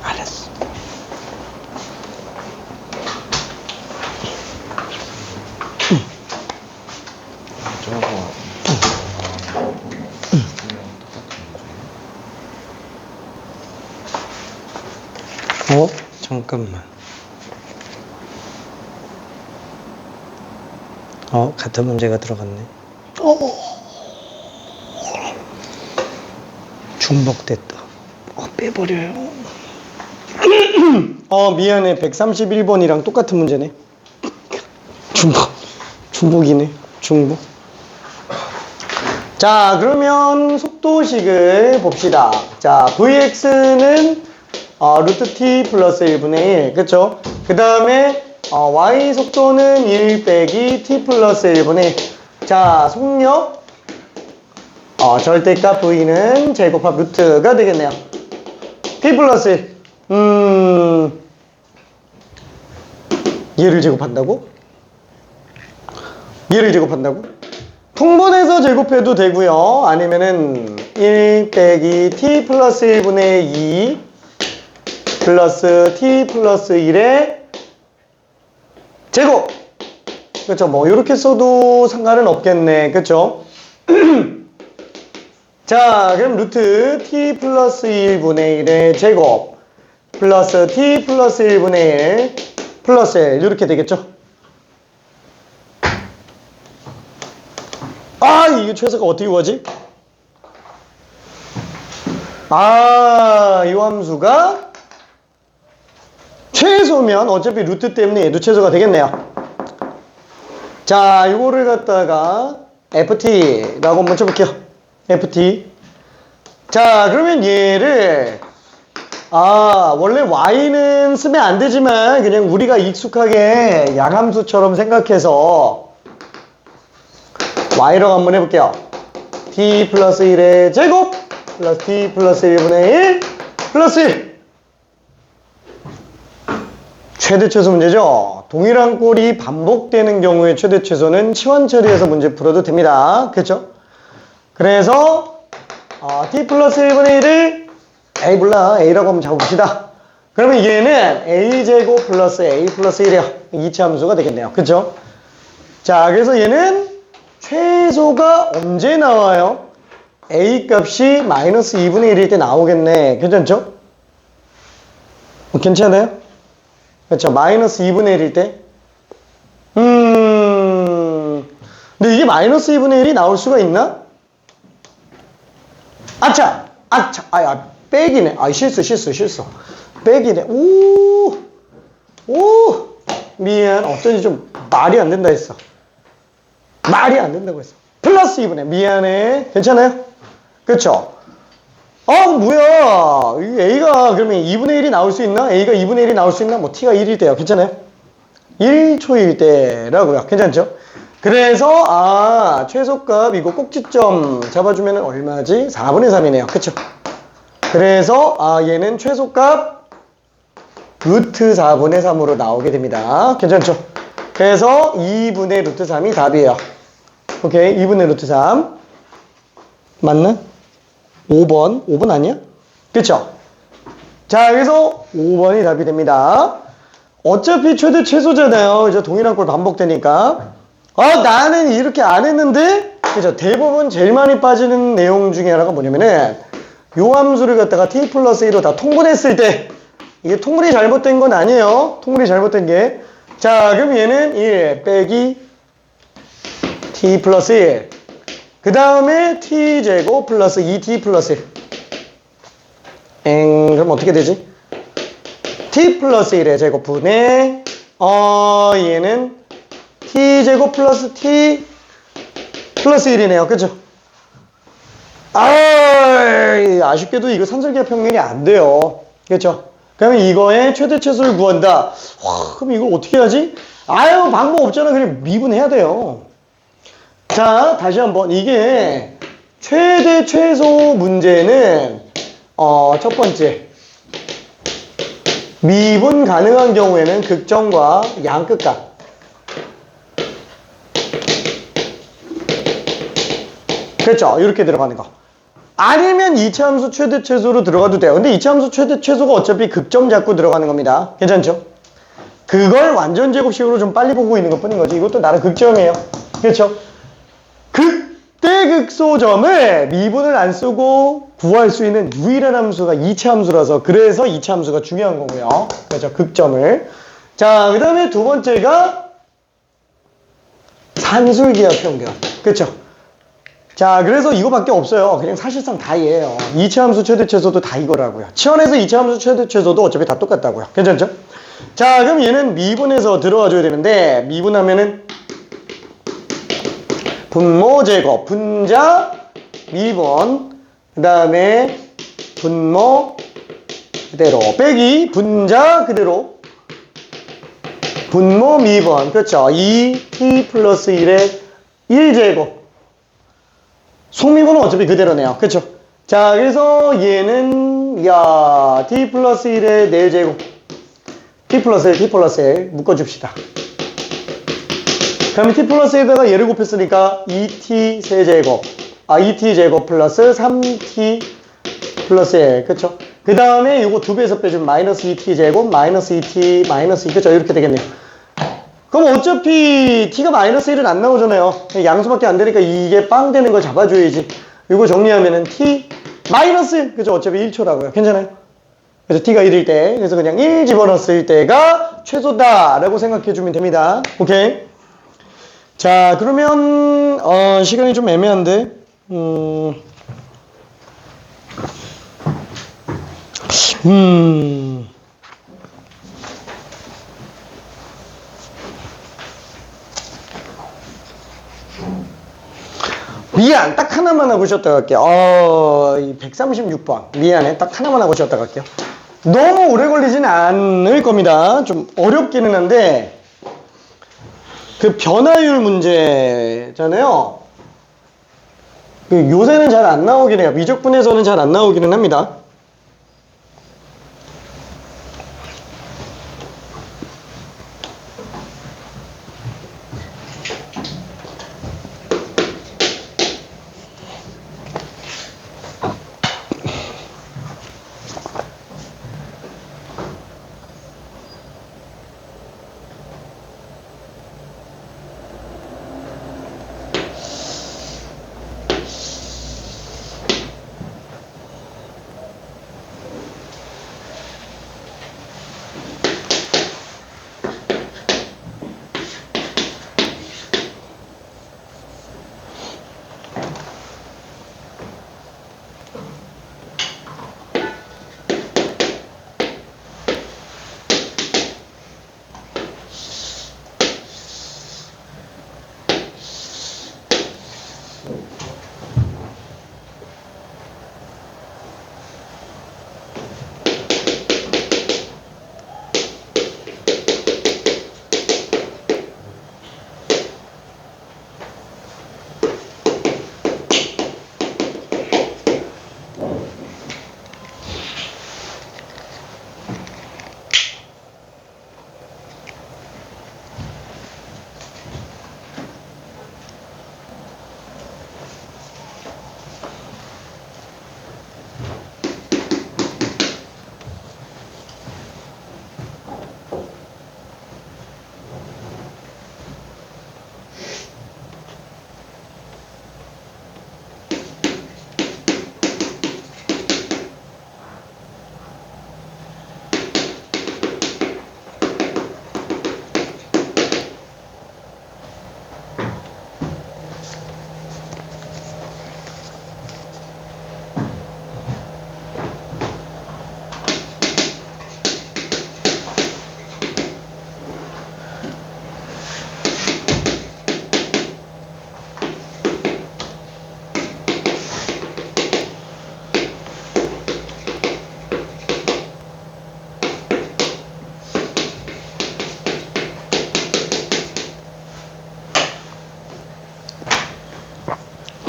알았어. 잠깐만. 같은 문제가 들어갔네. 중복됐다. 빼버려요. 미안해. 131번이랑 똑같은 문제네. 중복이네. 중복. 자, 그러면 속도식을 봅시다. 자, vx는 루트 t 플러스 1분의 1. 그쵸? 그 다음에 y 속도는 1 빼기 t 플러스 1분의 1. 자, 속력 절대값 v는 제곱합 루트가 되겠네요. t 플러스 1. 얘를 제곱한다고? 얘를 제곱한다고? 통분해서 제곱해도 되고요. 아니면은 1 빼기 t 플러스 1분의 2 플러스 t 플러스 1의 제곱. 그쵸? 뭐 이렇게 써도 상관은 없겠네. 그쵸? 자, 그럼 루트 t 플러스 1분의 1의 제곱 플러스 t 플러스 1분의 1 플러스 1 이렇게 되겠죠? 아, 이게 최소가 어떻게 구하지? 아, 이 함수가 최소면 어차피 루트 때문에 얘도 최소가 되겠네요. 자, 이거를 갖다가 ft라고 한번 쳐볼게요. ft. 자, 그러면 얘를 원래 y는 쓰면 안 되지만 그냥 우리가 익숙하게 양함수처럼 생각해서 y라고 한번 해볼게요. t 플러스 1의 제곱 플러스 t 플러스 1분의 1 플러스 1. 최대 최소 문제죠. 동일한 꼴이 반복되는 경우에 최대 최소는 치환 처리해서 문제 풀어도 됩니다. 그렇죠? 그래서 t 플러스 1분의 1을 a라고 한번 잡아봅시다. 그러면 얘는 a제곱 플러스 a 플러스 1이에요. 이차 함수가 되겠네요. 그렇죠? 자, 그래서 얘는 최소가 언제 나와요? a 값이 마이너스 2분의 1일 때 나오겠네. 괜찮죠? 괜찮아요? 그렇죠. 마이너스 2분의 1일 때. 근데 이게 마이너스 2분의 1이 나올 수가 있나? 백이네. 실수. 백이네. 미안. 어쩐지 좀 말이 안 된다 했어. 말이 안 된다고 했어. 플러스 2분의. 미안해. 괜찮아요? 그렇죠? 뭐야. 이 A가 그러면 2분의 1이 나올 수 있나? A가 2분의 1이 나올 수 있나? 뭐 T가 1일 때요. 괜찮아요? 1초일 때라고요. 괜찮죠? 그래서 최소값 이거 꼭지점 잡아주면 얼마지? 4분의 3이네요. 그쵸? 그래서 얘는 최소값 루트 4분의 3으로 나오게 됩니다. 괜찮죠? 그래서 2분의 루트 3이 답이에요. 오케이. 2분의 루트 3 맞나? 5번 아니야? 그쵸? 자, 그래서 5번이 답이 됩니다. 어차피 최대 최소잖아요. 이제 동일한 꼴 반복되니까. 나는 이렇게 안 했는데, 그죠? 대부분 제일 많이 빠지는 내용 중에 하나가 뭐냐면은, 요 함수를 갖다가 t 플러스 1로 다 통분했을 때, 이게 통분이 잘못된 건 아니에요. 통분이 잘못된 게. 자, 그럼 얘는 1 빼기 t 플러스 1. 그 다음에 t제곱 플러스 2t 플러스 1. 그럼 어떻게 되지? t 플러스 1의 제곱분의 얘는 t제곱 플러스 t 플러스 1이네요. 그쵸? 아쉽게도 이거 산술기하 평면이 안 돼요. 그쵸? 그러면 이거의 최대 최소를 구한다. 그럼 이걸 어떻게 하지? 방법 없잖아. 그냥 미분해야 돼요. 자, 다시 한번. 이게 최대 최소 문제는 첫 번째 미분 가능한 경우에는 극점과 양끝값. 그렇죠? 이렇게 들어가는 거. 아니면 이차 함수 최대 최소로 들어가도 돼요. 근데 이차 함수 최대 최소가 어차피 극점 잡고 들어가는 겁니다. 괜찮죠? 그걸 완전 제곱식으로 좀 빨리 보고 있는 것 뿐인 거지. 이것도 나름 극점이에요. 그렇죠? 극대극소점을 미분을 안 쓰고 구할 수 있는 유일한 함수가 이차 함수라서 그래서 이차 함수가 중요한 거고요. 그렇죠? 극점을. 자, 그 다음에 두 번째가 산술기하 평균. 그렇죠? 자, 그래서 이거밖에 없어요. 그냥 사실상 다 이해해요. 이차 함수 최대 최소도 다 이거라고요. 치환해서 이차 함수 최대 최소도 어차피 다 똑같다고요. 괜찮죠? 자, 그럼 얘는 미분해서 들어와 줘야 되는데 미분하면은 분모 제곱, 분자 미분, 그 다음에 분모 그대로 빼기 분자 그대로 분모 미분. 그렇죠? 2t 플러스 1의 1제곱. 속미분은 어차피 그대로네요. 그렇죠? 자, 그래서 얘는 t 플러스 1의 4제곱 t 플러스 1 묶어줍시다. 그럼 t 플러스 1에다가 얘를 곱했으니까 2t 세제곱 2t 제곱 플러스 3t 플러스 1. 그쵸? 그 다음에 이거 2배에서 빼주면 마이너스 2t 제곱 마이너스 2t 마이너스 2. 그쵸? 이렇게 되겠네요. 그럼 어차피 t가 마이너스 1은 안 나오잖아요. 양수밖에 안 되니까 이게 빵 되는 걸 잡아줘야지. 이거 정리하면은 t 마이너스 1. 그죠? 어차피 1초라고요. 괜찮아요? 그래서 t가 1일 때, 그래서 그냥 1 집어넣었을 때가 최소다라고 생각해주면 됩니다. 오케이? 자, 그러면 시간이 좀 애매한데, 미안, 딱 하나만 하고 쉬었다 갈게요. 136번. 미안해, 딱 하나만 하고 쉬었다 갈게요. 너무 오래 걸리진 않을 겁니다. 좀 어렵기는 한데, 그 변화율 문제잖아요. 요새는 잘 안 나오긴 해요. 미적분에서는 잘 안 나오기는 합니다.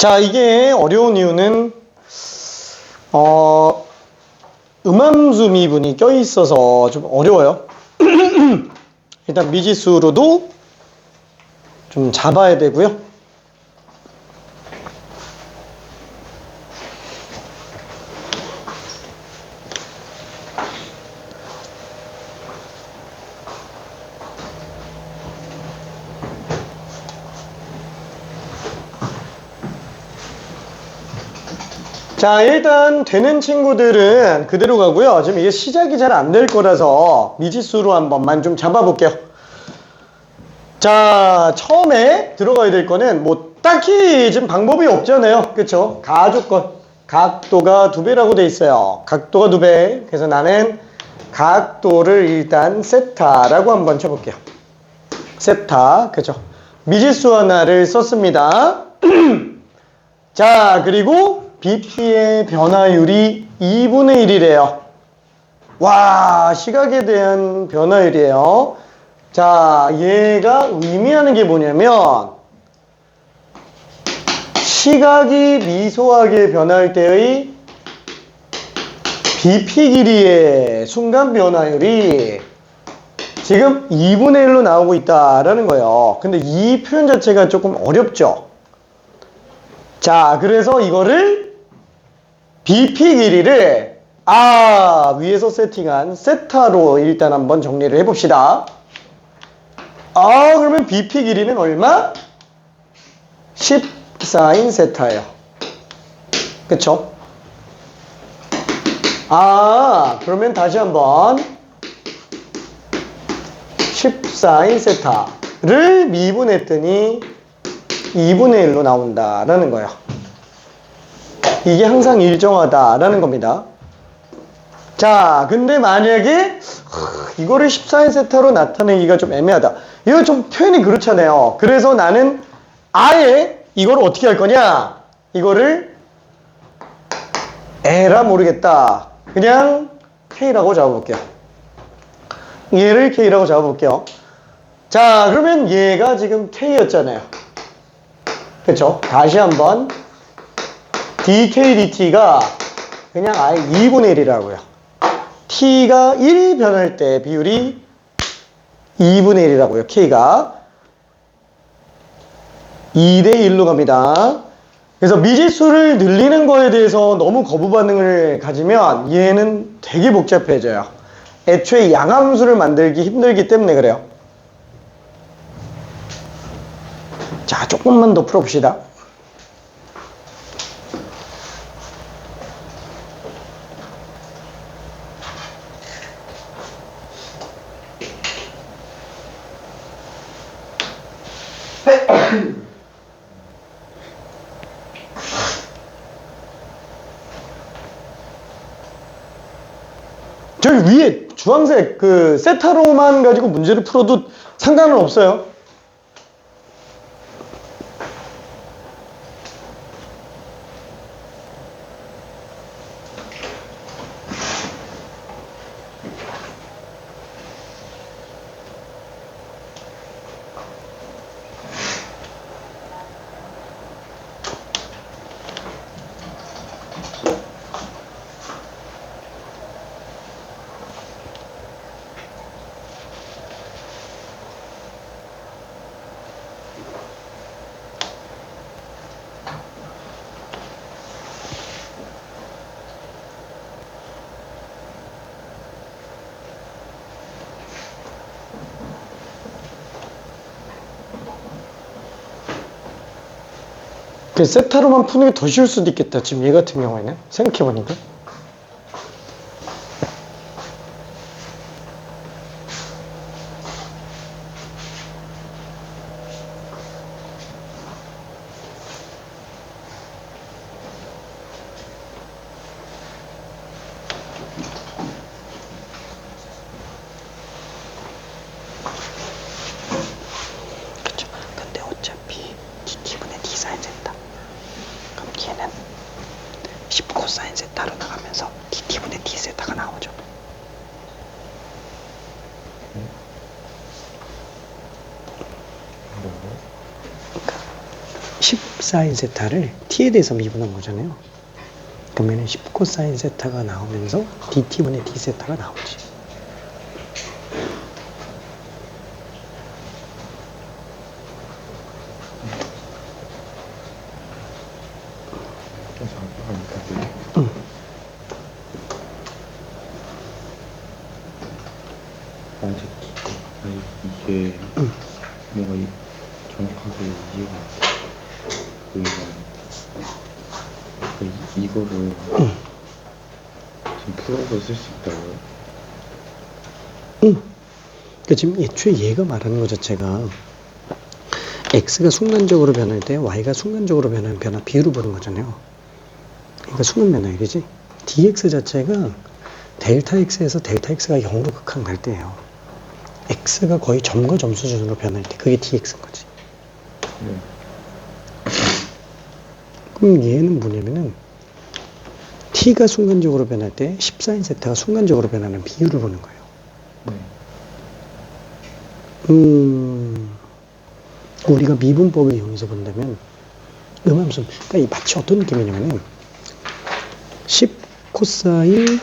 자, 이게 어려운 이유는 음함수 미분이 껴있어서 좀 어려워요. 일단 미지수로도 좀 잡아야 되고요. 자, 일단 되는 친구들은 그대로 가고요. 지금 이게 시작이 잘 안 될 거라서 미지수로 한 번만 좀 잡아볼게요. 자, 처음에 들어가야 될 거는 뭐 딱히 지금 방법이 없잖아요. 그쵸? 가조건. 각도가 2배라고 돼 있어요. 각도가 2배. 그래서 나는 각도를 일단 세타라고 한번 쳐볼게요. 세타. 그죠? 미지수 하나를 썼습니다. 자, 그리고 BP의 변화율이 2분의 1이래요. 와, 시각에 대한 변화율이에요. 자, 얘가 의미하는 게 뭐냐면 시각이 미소하게 변할 때의 BP 길이의 순간 변화율이 지금 2분의 1로 나오고 있다라는 거예요. 근데 이 표현 자체가 조금 어렵죠. 자, 그래서 이거를 BP 길이를 위에서 세팅한 세타로 일단 한번 정리를 해봅시다. 그러면 BP 길이는 얼마? 10 사인 세타예요. 그쵸? 그러면 다시 한번 10 사인 세타를 미분했더니 2분의 1로 나온다라는 거예요. 이게 항상 일정하다라는 겁니다. 자, 근데 만약에 이거를 14인 세타로 나타내기가 좀 애매하다. 이거 좀 표현이 그렇잖아요. 그래서 나는 아예 이거를 어떻게 할 거냐? 이거를 에라 모르겠다. 그냥 K라고 잡아볼게요. 얘를 K라고 잡아볼게요. 자, 그러면 얘가 지금 K였잖아요. 그쵸? 다시 한번 dk dt가 그냥 아예 2분의 1이라고요. t가 1 변할 때 비율이 2분의 1이라고요. k가 2대 1로 갑니다. 그래서 미지수를 늘리는 거에 대해서 너무 거부 반응을 가지면 얘는 되게 복잡해져요. 애초에 양함수를 만들기 힘들기 때문에 그래요. 자, 조금만 더 풀어봅시다. 저기 위에 주황색 그 세타로만 가지고 문제를 풀어도 상관은 없어요. 그 세타로만 푸는 게 더 쉬울 수도 있겠다. 지금 얘 같은 경우에는 생각해보니까. 그쵸. 근데 어차피 dt분의 d 사인 세타. 그럼 얘는 10 코사인 세타로 나가면서 dt분의 d 세타가 나오죠. 그러니까 10 사인 세타를 t에 대해서 미분한 거잖아요. 그러면 10 코사인 세타가 나오면서 dt분의 d 세타가 나오지. 아직 이게 뭔가 정확하게 이해가 안 돼. 이거를 지금 풀어서 쓸 수 있다고요? 그러니까 지금 애초에 얘가 말하는 것 자체가 x가 순간적으로 변할 때 y가 순간적으로 변하는 변화 비율을 보는 거잖아요. 그러니까 순간 변화율이지. dx 자체가 델타 x에서 델타 x가 0으로 극한갈 때예요. x가 거의 점과 점 수준으로 변할 때 그게 dx인 거지. 그럼 얘는 뭐냐면은 t가 순간적으로 변할 때 14인 세타가 순간적으로 변하는 비율을 보는 거예요. 우리가 미분법을 이용해서 본다면 음함수, 그러니까 이 마치 어떤 느낌이냐면은 10 코사인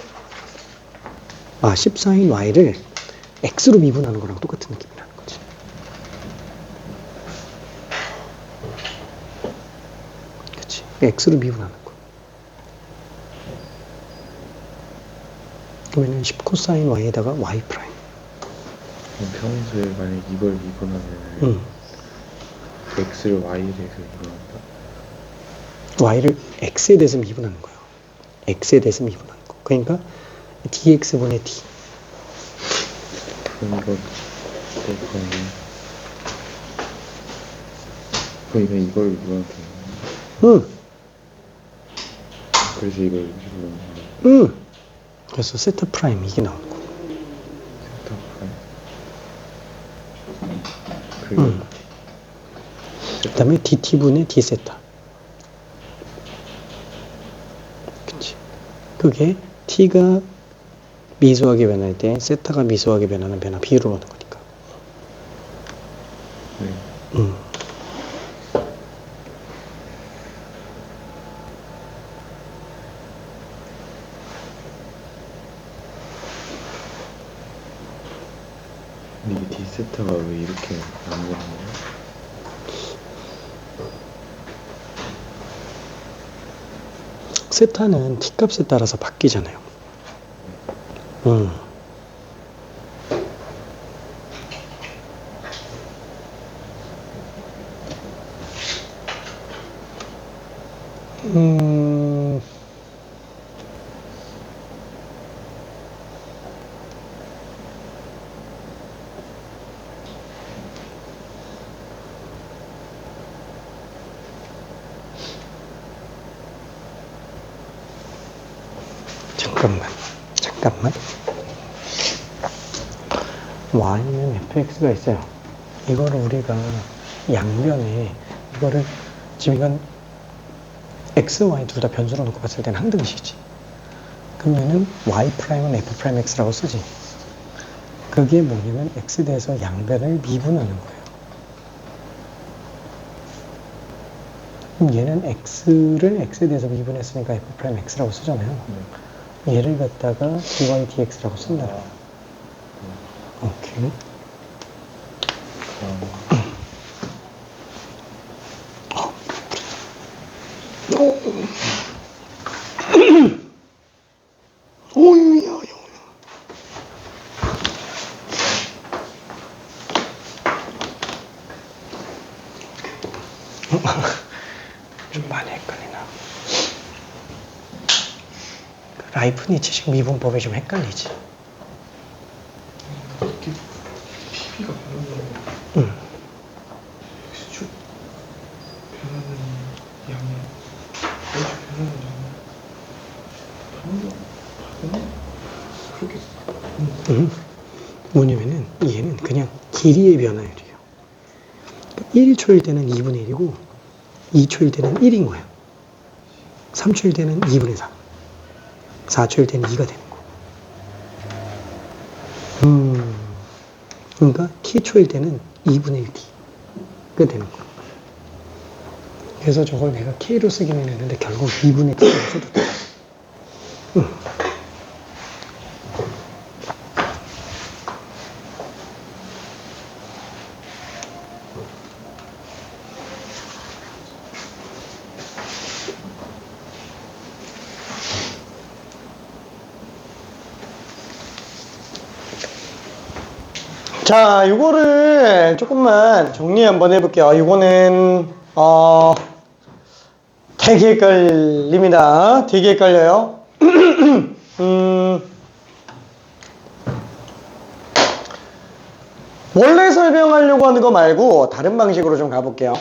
14인 y를 x로 미분하는 거랑 똑같은 느낌이라는 거지. 그치? x로 미분하는 거. 그러면은 10 코사인 y에다가 y 프라임. 평소에 만약 이걸 미분하면 x를 y에 대해서 미분한다. y를 x에 대해서 미분하는 거예요. x에 대해서 미분하는 거. 그러니까 dx분의 d. 그럼 이거 그러니까 이걸 미분하면 되는 거야. 그래서 이걸 미분하는 거야. 그래서 세타 프라임 이게 나오는 거. 그리고 그 다음에 dt분의 d세타. 그치. 그게 t가 미소하게 변할 때 세타가 미소하게 변하는 변화 비율을 얻는 거니까. 네. 근데 이게 d세타가 왜 이렇게 안 되는 거야? 세타는 t값에 따라서 바뀌잖아요. 음. 잠깐만. y는 fx가 있어요. 이거를 우리가 양변에 이거를 지금 이건 x, y 둘 다 변수로 놓고 봤을 때는 항등식이지. 그러면은 y'은 f'x라고 쓰지. 그게 뭐냐면 x에 대해서 양변을 미분하는 거예요. 그럼 얘는 x를 x에 대해서 미분했으니까 f'x라고 쓰잖아요. 얘를 갖다가 dy dx라고 쓴다. 오케이. 오유야. 좀 많이 헷갈리나? 라이프니츠식 미분법이 좀 헷갈리지. 이렇게 PB가 변하면 X축 변하는 양이 Y축 변하는 양이 그렇게 뭐냐면은 얘는 그냥 길이의 변화율이에요. 1초일 때는 2분의 1이고 2초일 때는 1인 거야. 3초일 때는 2분의 3. 4초일 때는 2가 되는 거. 그러니까 t초일 때는 2분의 1t가 되는 거. 그래서 저걸 내가 k로 쓰기는 했는데 결국 2분의 t로 써도 돼. 자, 이거를 조금만 정리 한번 해볼게요. 이거는 되게 헷갈립니다. 되게 헷갈려요. 원래 설명하려고 하는 거 말고 다른 방식으로 좀 가볼게요.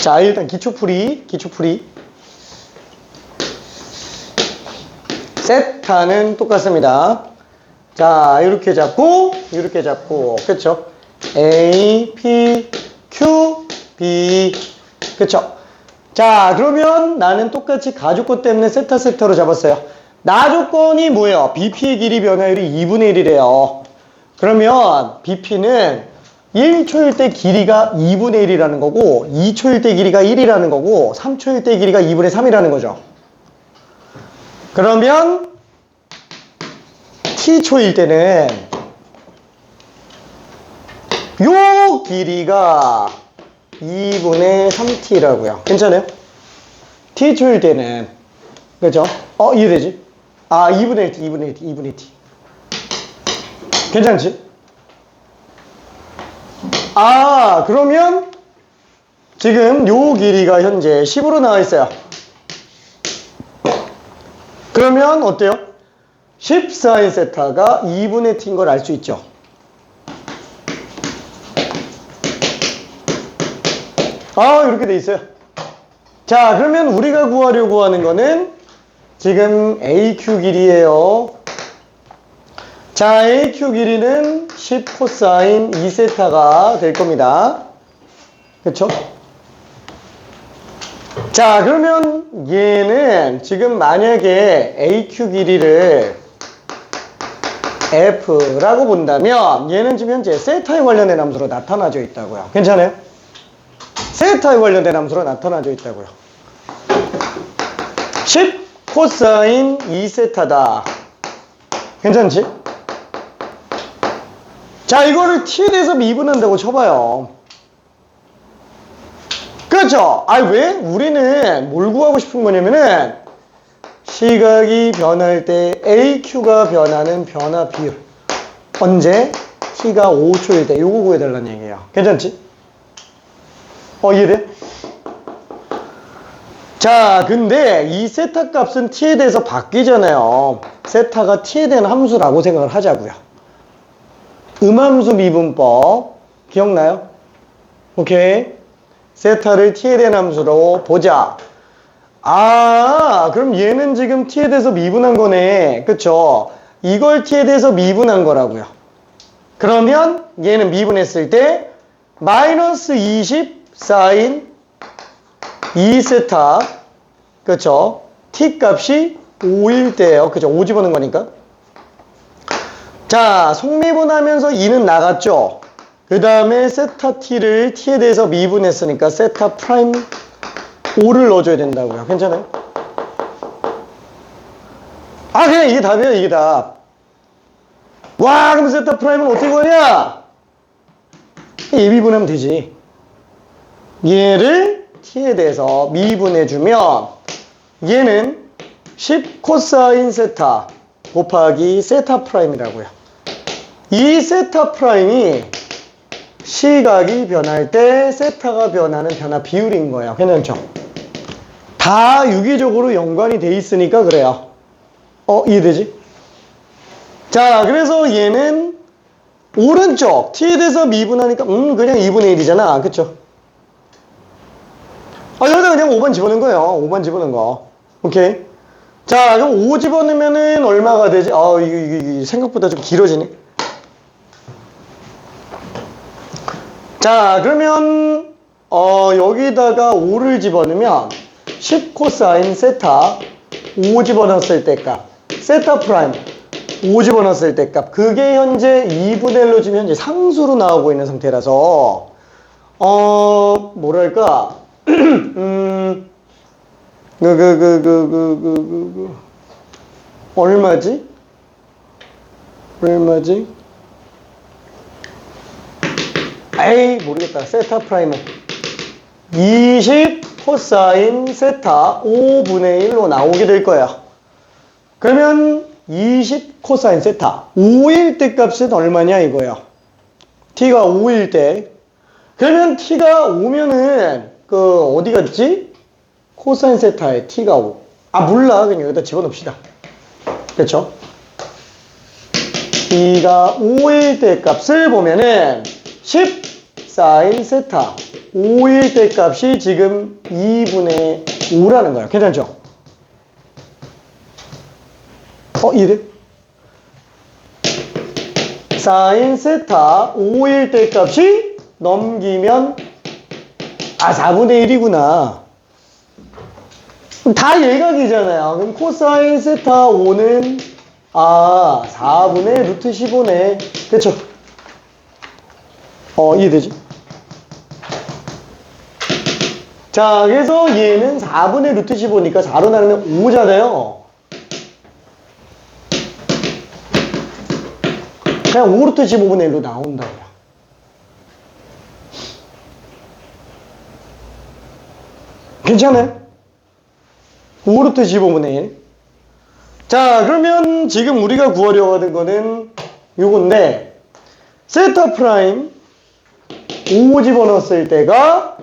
자, 일단 기초풀이. 세타는 똑같습니다. 자, 이렇게 잡고, 그쵸? A, P, Q, B, 그쵸? 자, 그러면 나는 똑같이 가조건 때문에 세타로 잡았어요. 나 조건이 뭐예요? BP의 길이 변화율이 2분의 1이래요. 그러면 BP는 1초일 때 길이가 2분의 1이라는 거고, 2초일 때 길이가 1이라는 거고, 3초일 때 길이가 2분의 3이라는 거죠. 그러면 t초일 때는 요 길이가 2분의 3t라고요. 괜찮아요? t초일 때는 그죠? 이해되지? 2분의 1t. 괜찮지? 아, 그러면 지금 요 길이가 현재 10으로 나와 있어요. 그러면 어때요? 14인 세타가 2분의 t인 걸 알 수 있죠. 아, 이렇게 돼 있어요. 자, 그러면 우리가 구하려고 하는 거는 지금 AQ 길이에요. 자, AQ 길이는 10 코사인 2세타가 될 겁니다. 그쵸? 자, 그러면 얘는 지금 만약에 AQ 길이를 F라고 본다면 얘는 지금 현재 세타에 관련된 함수로 나타나져 있다고요. 괜찮아요? 세타에 관련된 함수로 나타나져 있다고요. 10 코사인 2세타다. 괜찮지? 자, 이거를 t에 대해서 미분한다고 쳐봐요. 그렇죠? 아, 왜? 우리는 뭘 구하고 싶은 거냐면은 시각이 변할 때 AQ가 변하는 변화 비율. 언제? t가 5초일 때 요거 구해달라는 얘기예요. 괜찮지? 이해돼? 자, 근데 이 세타 값은 t에 대해서 바뀌잖아요. 세타가 t에 대한 함수라고 생각을 하자고요. 음함수 미분법 기억나요? 오케이. 세타를 t에 대한 함수로 보자. 아, 그럼 얘는 지금 t에 대해서 미분한 거네. 그쵸? 이걸 t에 대해서 미분한 거라고요. 그러면 얘는 미분했을 때 마이너스 20 사인 2세타, 그쵸? t 값이 5일 때예요. 그쵸? 5 집어넣은 거니까. 자, 속미분하면서 2는 나갔죠? 그 다음에 세타 t를 t에 대해서 미분했으니까 세타 프라임 5를 넣어줘야 된다고요. 괜찮아요? 아, 그냥 이게 답이에요. 이게 답. 와, 그럼 세타 프라임은 어떻게 구하냐? 예비분하면 되지. 얘를 t에 대해서 미분해주면 얘는 10 코사인 세타 곱하기 세타 프라임이라고요. 이 세타 프라임이 시각이 변할 때 세타가 변하는 변화 비율인 거예요. 괜찮죠? 다 유기적으로 연관이 돼 있으니까 그래요. 이해되지? 자, 그래서 얘는 오른쪽 t에 대해서 미분하니까 그냥 2분의 1이잖아. 그쵸? 여기다 그냥 5번 집어넣은 거예요. 5번 집어넣은 거. 오케이? 자, 그럼 5 집어넣으면은 얼마가 되지? 이게 생각보다 좀 길어지네. 자, 그러면 여기다가 5를 집어넣으면 10 코사인 세타 5 집어넣었을 때 값, 세타 프라임 5 집어넣었을 때 값, 그게 현재 2분의 1로 지금 현재 상수로 나오고 있는 상태라서 뭐랄까 얼마지? 에이, 모르겠다. 세타 프라임은 20 코사인 세타 5분의 1로 나오게 될 거야. 그러면 20 코사인 세타 5일 때 값은 얼마냐 이거야. t가 5일 때. 그러면 t가 5면은 어디 갔지? 코사인 세타에 t가 5. 몰라. 그냥 여기다 집어넣읍시다. 그렇죠? t가 5일 때 값을 보면은 10 사인 세타 5일 때 값이 지금 2분의 5라는 거예요. 괜찮죠? 이래? 사인 세타 5일 때 값이 넘기면 4분의 1이구나. 다 예각이잖아요. 그럼 코사인 세타 5는 4분의 루트 15네. 그쵸? 이해되지? 자, 그래서 얘는 4분의 루트 15니까 4로 나누면 5잖아요. 그냥 5루트 15분의 1로 나온다고요. 괜찮아요? 5루트 15분의 1. 자, 그러면 지금 우리가 구하려고 하는 거는 요건데 세타 프라임 5 집어넣었을 때가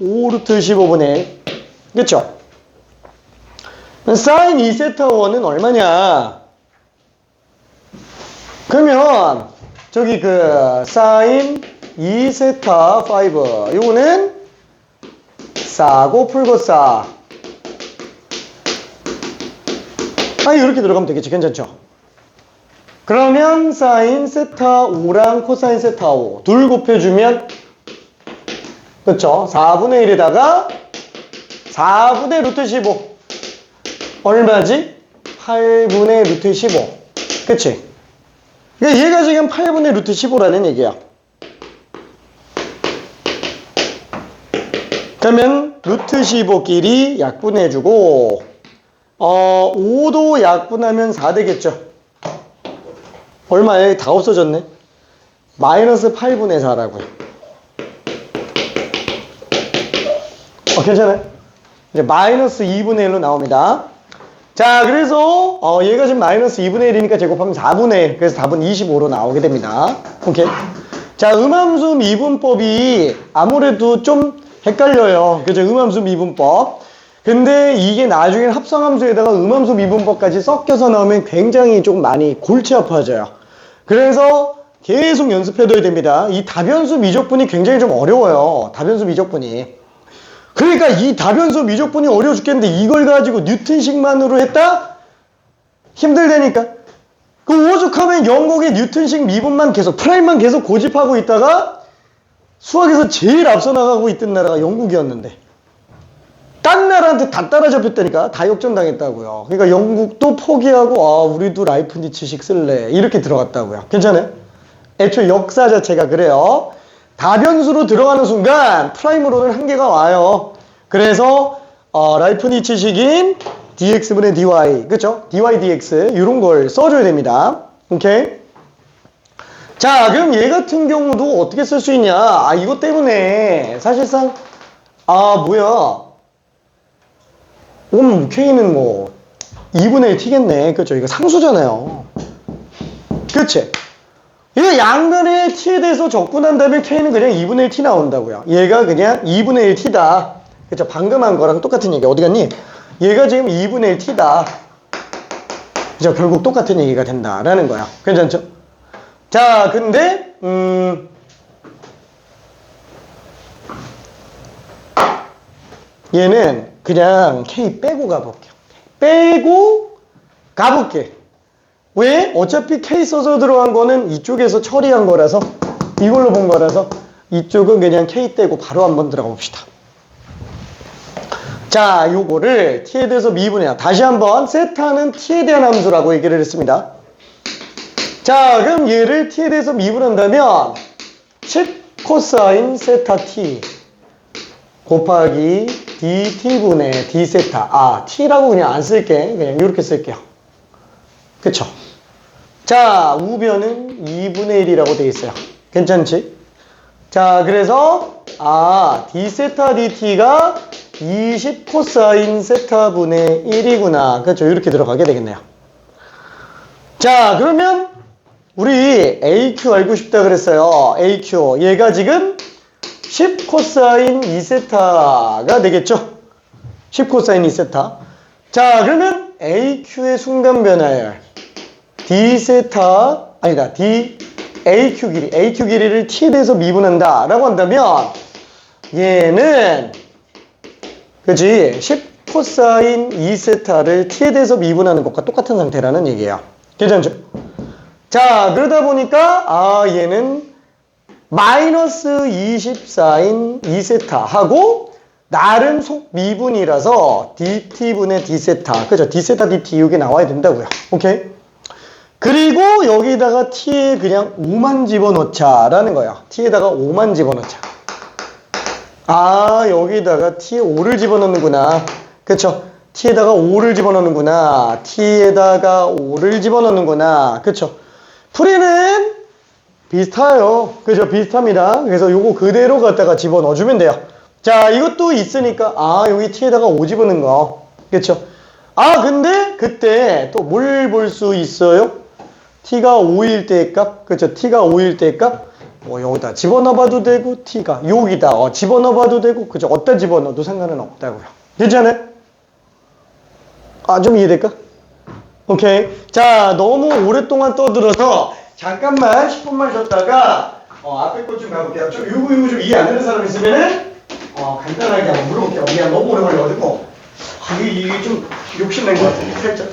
5 루트 15분의 1. 그쵸? 사인 2세타1은 얼마냐? 그러면 저기 그 사인 2세타 5 요거는 4고 풀고 4. 이렇게 들어가면 되겠지. 괜찮죠? 그러면 사인 세타 5랑 코사인 세타 5 둘 곱해주면 그쵸? 4분의 1에다가 4분의 루트 15 얼마지? 8분의 루트 15 그치? 그러니까 얘가 지금 8분의 루트 15라는 얘기야. 그러면 루트 15끼리 약분해주고 5도 약분하면 4 되겠죠? 얼마에 다 없어졌네? 마이너스 8분의 4라고요. 괜찮아요? 이제 마이너스 2분의 1로 나옵니다. 자, 그래서 얘가 지금 마이너스 2분의 1이니까 제곱하면 4분의 1. 그래서 답은 25로 나오게 됩니다. 오케이. 자, 음함수 미분법이 아무래도 좀 헷갈려요. 그죠? 음함수 미분법. 근데 이게 나중에 합성함수에다가 음함수 미분법까지 섞여서 나오면 굉장히 좀 많이 골치 아파져요. 그래서 계속 연습해둬야 됩니다. 이 다변수 미적분이 굉장히 좀 어려워요. 다변수 미적분이. 그러니까 이 다변수 미적분이 어려워 죽겠는데 이걸 가지고 뉴턴식만으로 했다? 힘들다니까. 그 오죽하면 영국의 뉴턴식 미분만 계속 프라임만 계속 고집하고 있다가 수학에서 제일 앞서 나가고 있던 나라가 영국이었는데 딴 나라한테 다 따라잡혔다니까. 다 역전당했다고요. 그러니까 영국도 포기하고 우리도 라이프니츠식 쓸래 이렇게 들어갔다고요. 괜찮아요? 애초에 역사 자체가 그래요. 다변수로 들어가는 순간 프라임으로는 한계가 와요. 그래서 라이프니츠식인 dx분의 dy 그쵸? dy dx 이런 걸 써줘야 됩니다. 오케이? 자, 그럼 얘 같은 경우도 어떻게 쓸 수 있냐? 이것 때문에 사실상 뭐야 k는 뭐 2분의 1 t겠네. 그쵸? 이거 상수잖아요. 그치? 이거 양변에 t에 대해서 접근한 다음에 k는 그냥 2분의 1 t 나온다고요. 얘가 그냥 2분의 1 t다. 그쵸? 방금 한 거랑 똑같은 얘기. 어디 갔니? 얘가 지금 2분의 1 t다. 그쵸? 결국 똑같은 얘기가 된다라는 거야. 괜찮죠? 자, 근데 얘는 그냥 k 빼고 가볼게요. 빼고 가볼게. 왜? 어차피 k 써서 들어간 거는 이쪽에서 처리한 거라서 이걸로 본 거라서 이쪽은 그냥 k 떼고 바로 한번 들어가 봅시다. 자, 요거를 t에 대해서 미분해요. 다시 한번 세타는 t에 대한 함수라고 얘기를 했습니다. 자, 그럼 얘를 t에 대해서 미분한다면 10 코사인 세타 t 곱하기 dt분의 d세타. t라고 그냥 안 쓸게. 그냥 이렇게 쓸게요. 그쵸? 자, 우변은 2분의 1이라고 돼 있어요. 괜찮지? 자, 그래서 d세타 dt가 20 코사인 세타분의 1이구나. 그렇죠? 이렇게 들어가게 되겠네요. 자, 그러면 우리 AQ 알고 싶다 그랬어요. AQ. 얘가 지금 10 코사인 2세타가 되겠죠? 10 코사인 2세타. 자, 그러면 AQ의 순간 변화율 D세타, 아니다, AQ 길이, AQ 길이를 T에 대해서 미분한다 라고 한다면 얘는 그치? 10 코사인 2세타를 T에 대해서 미분하는 것과 똑같은 상태라는 얘기예요. 괜찮죠? 자, 그러다 보니까 얘는 마이너스 24인 2세타 하고 나름 속미분이라서 dt분의 d세타, 그죠? d세타 dt 이게 나와야 된다고요. 오케이? 그리고 여기다가 t에 그냥 5만 집어넣자 라는 거예요. t에다가 5만 집어넣자. 여기다가 t에 5를 집어넣는구나. 그쵸? t에다가 5를 집어넣는구나. t에다가 5를 집어넣는구나. 그쵸? 풀이는 비슷해요. 그죠? 비슷합니다. 그래서 요거 그대로 갖다가 집어넣어주면 돼요. 자, 이것도 있으니까 여기 t에다가 5 집어넣는 거. 그쵸? 근데 그때 또 뭘 볼 수 있어요? t가 5일 때의 값, 그쵸? t가 5일 때의 값, 여기다 집어넣어봐도 되고, t가 여기다 집어넣어봐도 되고, 그죠? 어디다 집어넣어도 상관은 없다고요. 괜찮아요? 좀 이해될까? 오케이. 자, 너무 오랫동안 떠들어서 잠깐만 10분만 쉬었다가 앞에 것 좀 가볼게요. 좀 요거 좀 이해 안 되는 사람 있으면은 간단하게 한번 물어볼게요. 미안, 너무 오래 걸려가지고 이게 좀 욕심낸 것 같아요. 살짝.